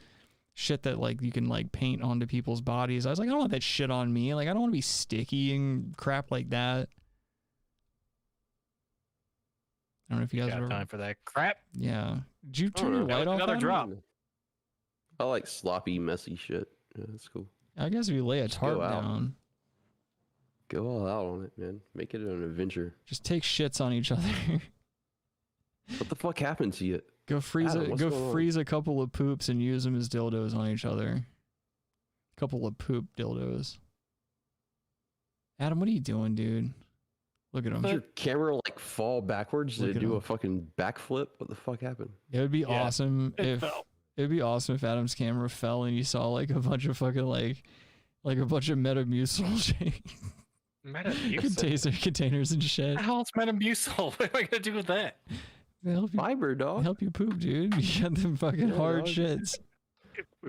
shit that like you can like paint onto people's bodies." I was like, I don't want that shit on me. Like I don't want to be sticky and crap like that. I don't know if you guys got time for that crap. Yeah. Did you turn your light off? Another drop. I like sloppy, messy shit. Yeah, that's cool. I guess if you lay a tarp down. Go all out on it, man. Make it an adventure. Just take shits on each other. What the fuck happened to you? Go freeze a couple of poops and use them as dildos on each other. A couple of poop dildos. Adam, what are you doing, dude? Look at him. Did your camera like fall backwards? Did Look it at do him. a fucking backflip? What the fuck happened? It would be awesome if fell. it'd be awesome if Adam's camera fell and you saw like a bunch of fucking like a bunch of Metamucil shakes. Metamucil? Containers and shit. What the hell's Metamucil? What am I gonna do with that? They help you, Fiber, dog. help you poop, dude. You got them fucking hard dog. shits.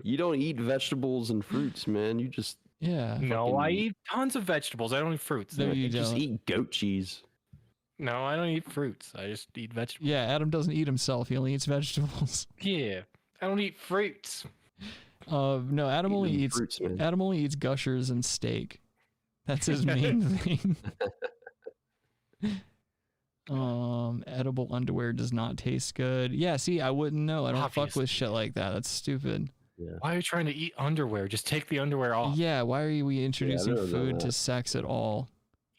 You don't eat vegetables and fruits, man. You just No, I eat tons of vegetables. I don't eat fruits. No, you just don't. eat goat cheese. No, I don't eat fruits. I just eat vegetables. Yeah, Adam doesn't eat himself. He only eats vegetables. Yeah, I don't eat fruits. No, Adam only Eating eats fruits, man. Adam only eats Gushers and steak. That's his main thing. Edible underwear does not taste good. Yeah, see, I wouldn't know. I don't fuck with shit like that. That's stupid. Yeah. Why are you trying to eat underwear? Just take the underwear off. Yeah, why are we introducing never done food to that. sex at all?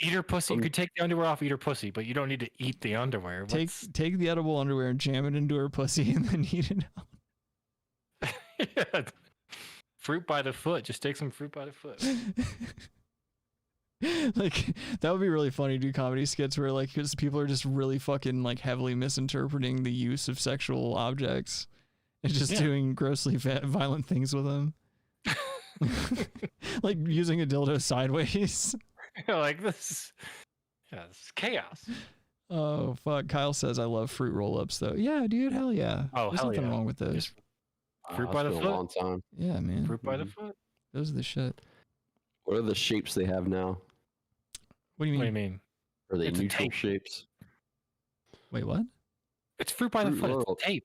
Eat her pussy. You could take the underwear off, eat her pussy, but you don't need to eat the underwear. Take the edible underwear and jam it into her pussy and then eat it out. Yeah. Fruit by the foot. Just take some fruit by the foot. Like that would be really funny to do comedy skits where like because people are just really fucking like heavily misinterpreting the use of sexual objects and just doing grossly violent things with them. Like using a dildo sideways. Like this is chaos. Oh fuck. Kyle says I love fruit roll-ups though. Yeah, dude, hell yeah. Oh, There's hell nothing yeah. wrong with those. Fruit by the It's foot. been a long time. Yeah, man. Fruit by the foot. Those are the shit. What are the shapes they have now? What do you What do mean? you mean? Are they It's a neutral tape. shapes? Wait, what? It's fruit by the Fruit foot. roll. It's tape.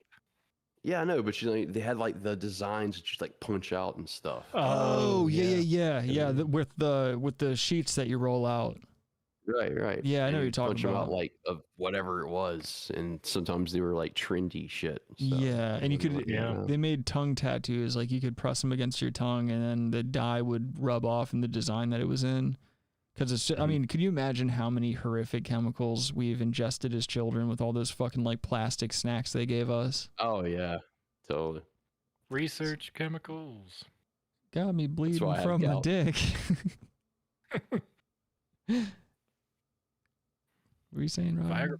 Yeah, I know, but you know they had like the designs that just like punch out and stuff. Oh yeah. With the sheets that you roll out. Right. Yeah, I know what And you're talking bunch them about. out, like, of whatever it was, and sometimes they were like trendy shit. So, Yeah, and you could, know. they made tongue tattoos. Like you could press them against your tongue and then the dye would rub off in the design that it was in. Because it's, I mean, could you imagine how many horrific chemicals we've ingested as children with all those fucking like plastic snacks they gave us? Oh, yeah, totally. Research chemicals. Got me bleeding why I have from the gout. dick. What were you saying, Ryan?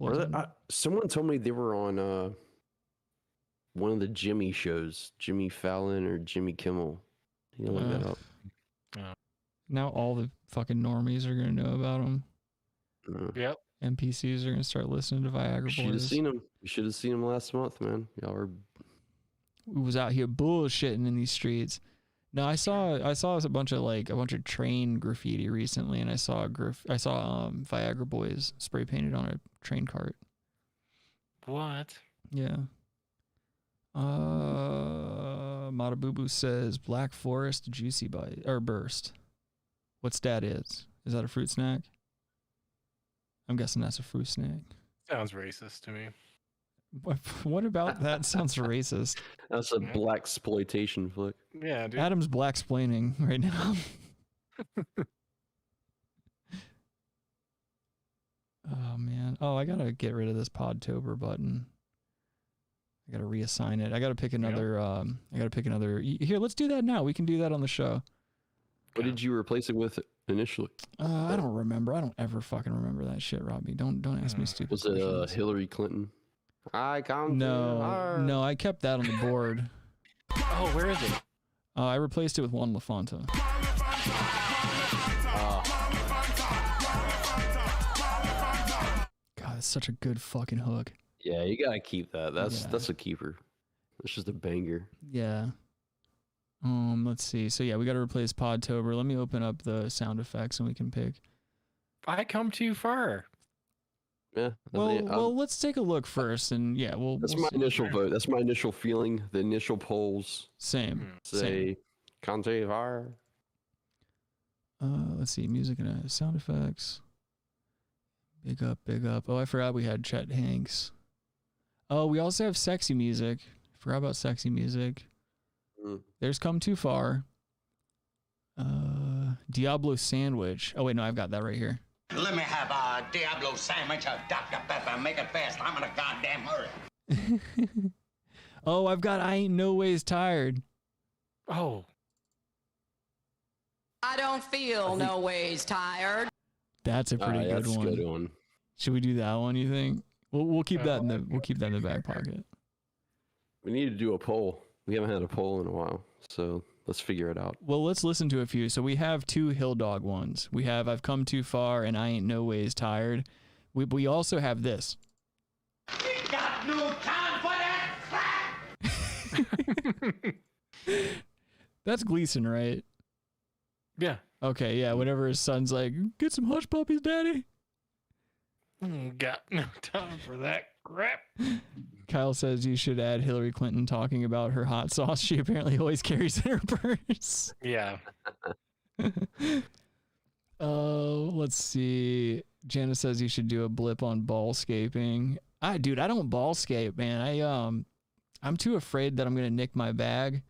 Viagra Someone told me they were on one of the Jimmy shows, Jimmy Fallon or Jimmy Kimmel. You look that up. Now all the fucking normies are gonna know about them. Yep. NPCs are gonna start listening to Viagra Should have Boys. seen them. You should have seen them last month, man. Y'all were. We was out here bullshitting in these streets. No, I saw a bunch of train graffiti recently, and I saw Viagra Boys spray painted on a train cart. What? Yeah. Matabubu says Black Forest Juicy Bite or Burst. What's that is? Is that a fruit snack? I'm guessing that's a fruit snack. Sounds racist to me. What about that sounds racist? That's a black exploitation flick. Yeah, dude. Adam's black splaining right now. Oh man. Oh, I gotta get rid of this Podtober button. I gotta reassign it. I gotta pick another. Here, let's do that now. We can do that on the show. What did you replace it with initially? I don't remember. I don't ever fucking remember that shit, Robbie. Don't ask me stupid Was it questions. Hillary Clinton? I come. No, I kept that on the board. Oh, where is it? I replaced it with Juan LaFonta. God, that's such a good fucking hook. Yeah, you gotta keep that. That's a keeper. It's just a banger. Yeah. Let's see. So yeah, we got to replace Podtober. Let me open up the sound effects and we can pick. I come too far. Yeah. Well, let's take a look first, and yeah, That's we'll my see. initial vote. That's my initial feeling. The initial polls Same. say Conte Fire. Let's see, music and sound effects. Big up. Oh, I forgot we had Chet Hanks. Oh, we also have sexy music. Forgot about sexy music. There's Come Too Far. Diablo Sandwich. Oh wait, no, I've got that right here. Let me have a Diablo sandwich, a Dr. Pepper. Make it fast. I'm in a goddamn hurry. Oh, I've got I Ain't No Ways Tired. Oh. I don't feel no ways tired. That's a pretty good that's one. a good one. Should we do that one, you think? We'll keep that in the back pocket. We need to do a poll. We haven't had a poll in a while, so let's figure it out. Well, let's listen to a few. So we have two Hill Dog ones. We have I've Come Too Far and I Ain't No Ways Tired. We also have this. We got no time for that crap. That's Gleason, right? Yeah. Okay, yeah. Whenever his son's like, get some hush puppies, daddy. Got no time for that crap. Kyle says you should add Hillary Clinton talking about her hot sauce she apparently always carries in her purse. Yeah. Oh, let's see. Janice says you should do a blip on ballscaping. Dude, I don't ballscape, man. I'm too afraid that I'm gonna nick my bag.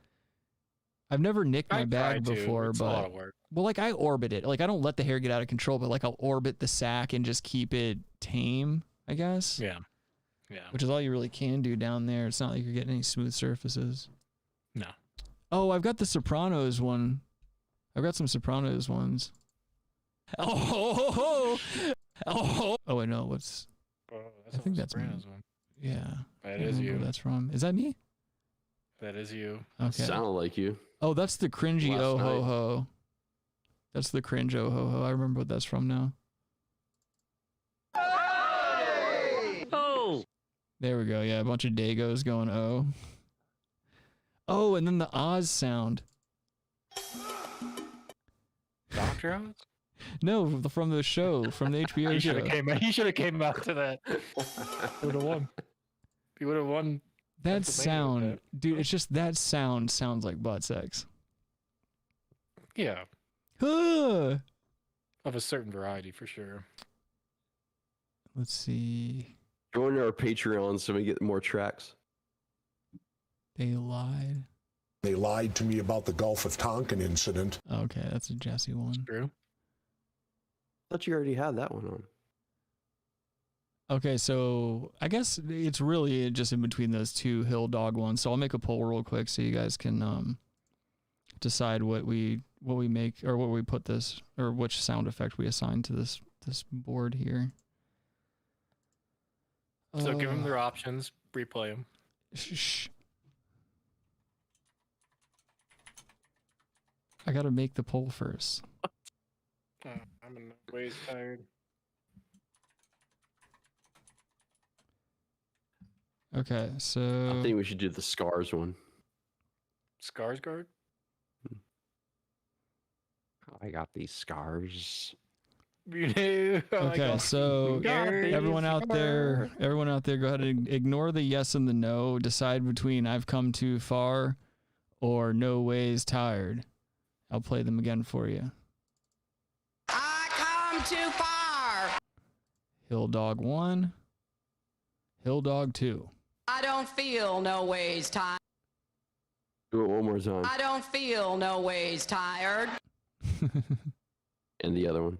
I've never nicked my bag before, it's but a lot of work. well, like I orbit it. Like I don't let the hair get out of control, but like I'll orbit the sack and just keep it tame, I guess. Yeah. Yeah. Which is all you really can do down there. It's not like you're getting any smooth surfaces. No. Oh, I've got the Sopranos one. I've got some Sopranos ones. Oh, wait, no, what's... I think that's me. One. Yeah. That I is don't know you. where that's from. Is that me? That is you. Okay. Sounded like you. Oh, that's the cringy Last oh ho night. ho. That's the cringe oh ho ho. I remember what that's from now. Oh. There we go. Yeah, a bunch of Dagos going oh. Oh, and then the Oz sound. Dr. Oz? No, from the show, from the HBO He show. should have came out to that. Would have won. He would have won. That Pennsylvania with sound, that. dude, it's just that sound sounds like butt sex. Yeah. Of a certain variety, for sure. Let's see. Join our Patreon so we get more tracks. They lied. They lied to me about the Gulf of Tonkin incident. Okay, that's a Jesse one. True. I thought you already had that one on. Okay, so I guess it's really just in between those two Hill Dog ones. So I'll make a poll real quick so you guys can decide what we make or what we put this or which sound effect we assign to this board here. So give them their options, replay them. Shh. I gotta make the poll first. I'm in no ways tired. Okay, so I think we should do the Scars one. Skarsgård? I got these scars. Okay, so everyone out there, go ahead and ignore the yes and the no. Decide between I've come too far or no ways tired. I'll play them again for you. I come too far. Hill Dog 1, Hill Dog 2. I don't feel no ways tired. Do it one more time. I don't feel no ways tired. And the other one.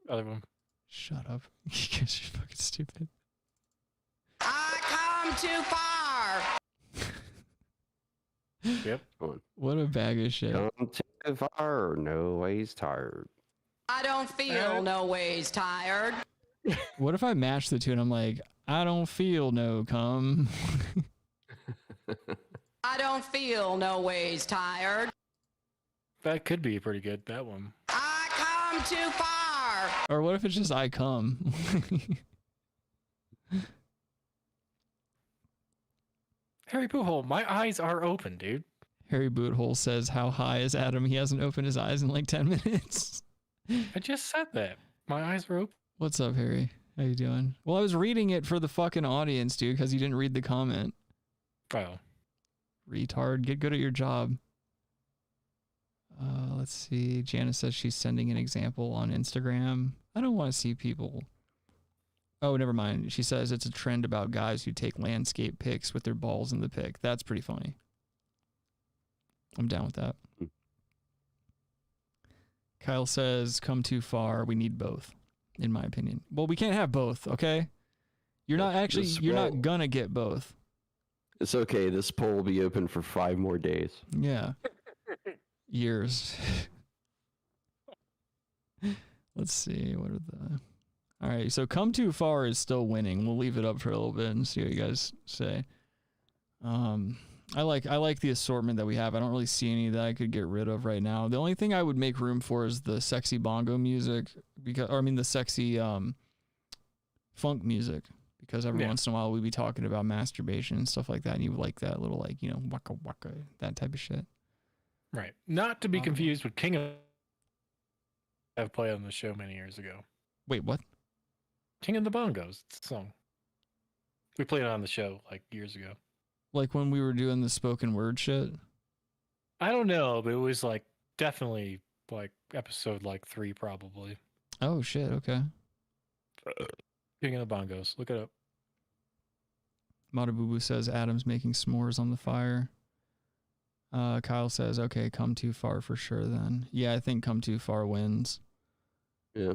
Other one. Shut up. You guys are fucking stupid. I come too far. Yep. What a bag of shit. Come too far, no ways tired. I don't feel no ways tired. What if I match the two and I'm like, I don't feel no cum. I don't feel no ways tired. That could be pretty good, that one. I come too far. Or what if it's just I come? Harry Boothole, my eyes are open, dude. Harry Boothole says, how high is Adam? He hasn't opened his eyes in like 10 minutes. I just said that. My eyes were open. What's up, Harry? How you doing? Well, I was reading it for the fucking audience, dude, because you didn't read the comment. Oh. Retard. Get good at your job. Let's see. Janice says she's sending an example on Instagram. I don't want to see people. Oh, never mind. She says it's a trend about guys who take landscape pics with their balls in the pic. That's pretty funny. I'm down with that. Kyle says, come too far. We need both, in my opinion. Well, we can't have both, okay? You're not gonna get both. It's okay. This poll will be open for 5 more days. Yeah. Years. Let's see. What are the... All right, so come too far is still winning. We'll leave it up for a little bit and see what you guys say. I like the assortment that we have. I don't really see any that I could get rid of right now. The only thing I would make room for is the sexy bongo music, the sexy funk music, because every once in a while we'd be talking about masturbation and stuff like that, and you would like that little waka waka, that type of shit. Right. Not to be confused with King of I've played on the show many years ago. Wait, what? King of the Bongos. It's a song. We played it on the show like years ago. Like when we were doing the spoken word shit? I don't know, but it was like definitely like episode like 3 probably. Oh shit, okay. King of the Bongos. Look it up. Matabubu says Adam's making s'mores on the fire. Kyle says, okay, come too far for sure then. Yeah, I think come too far wins. Yeah.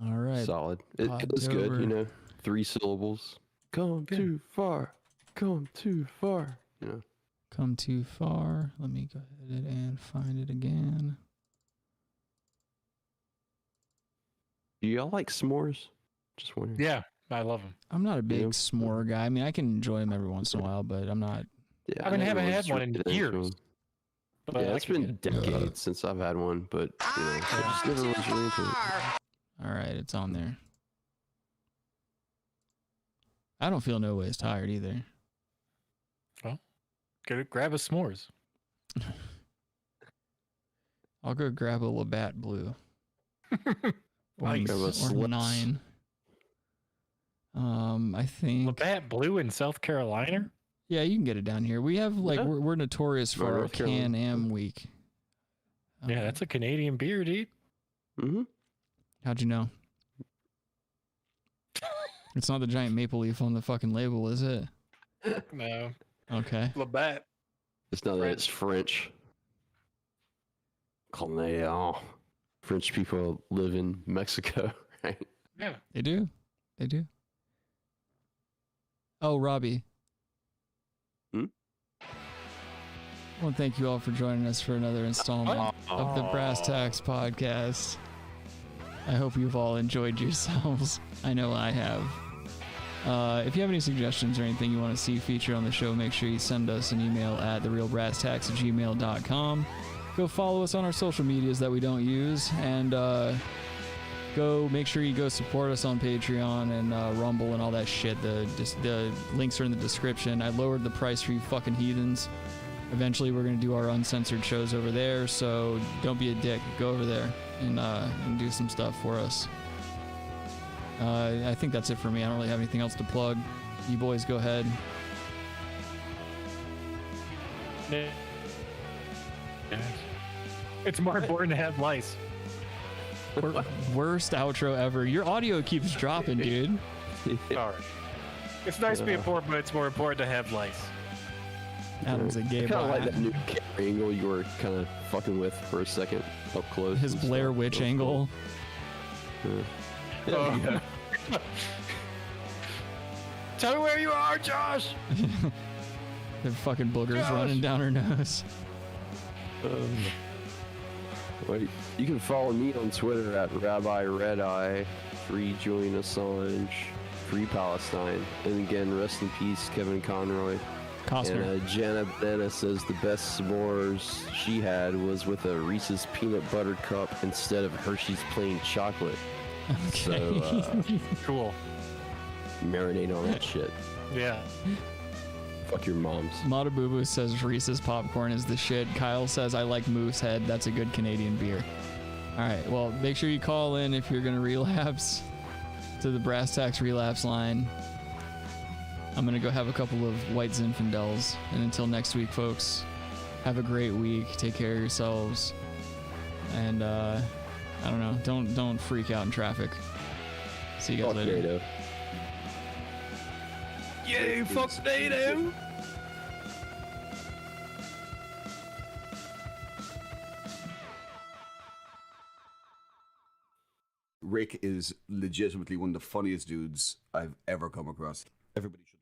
All right. Solid. It was good, 3 syllables. Come too far. Come too far. Come too far. Let me go ahead and find it again. Do y'all like s'mores? Just wondering. Yeah, I love them. I'm not a big s'more guy. I mean, I can enjoy them every once in a while, but I'm not. Yeah, I haven't had one in years. Yeah, it's been decades since I've had one, but I just never was really into it. All right, it's on there. I don't feel no ways tired either. Well, grab a s'mores. I'll go grab a Labatt Blue. Nice. Or 9. I think Labatt Blue in South Carolina. Yeah, you can get it down here. We have we're notorious for our Can-Am week. Yeah, that's a Canadian beer, dude. Mm-hmm. How'd you know? It's not the giant maple leaf on the fucking label, is it? No. Okay. Labatt. It's not that it's French. Colonel. French people live in Mexico, right? Yeah. They do. They do. Oh, Robbie. Well, thank you all for joining us for another installment of the Brass Tacks Podcast. I hope you've all enjoyed yourselves. I know I have. If you have any suggestions or anything you want to see featured on the show, make sure you send us an email at therealbrasstacks@gmail.com. Go follow us on our social medias that we don't use, and go make sure you go support us on Patreon and Rumble and all that shit. The links are in the description. I lowered the price for you fucking heathens. Eventually, we're going to do our uncensored shows over there, so don't be a dick. Go over there and do some stuff for us. I think that's it for me. I don't really have anything else to plug. You boys go ahead. It's more important to have lice. Worst outro ever. Your audio keeps dropping, dude. Sorry. It's nice to be important, but it's more important to have lice. Adam's a gay I kind of boy. like that new camera angle you were kind of fucking with for a second up close. His Blair Witch angle. Yeah. Tell me where you are, Josh. The fucking boogers Josh. running down her nose. Wait, you can follow me on Twitter at Rabbi Red Eye, Free Julian Assange, Free Palestine, and again, rest in peace, Kevin Conroy. Costner. And Jana Banana says the best s'mores she had was with a Reese's peanut butter cup instead of Hershey's plain chocolate. Okay. So, cool. Marinate on that shit. Yeah. Fuck your moms. Matabubu says Reese's popcorn is the shit. Kyle says I like Moosehead. That's a good Canadian beer. All right. Well, make sure you call in if you're going to relapse to the Brass Tacks relapse line. I'm going to go have a couple of White Zinfandels. And until next week, folks, have a great week. Take care of yourselves. And, I don't know. Don't freak out in traffic. See you guys later. NATO. Yeah, fuck NATO. Rick is legitimately one of the funniest dudes I've ever come across. Everybody should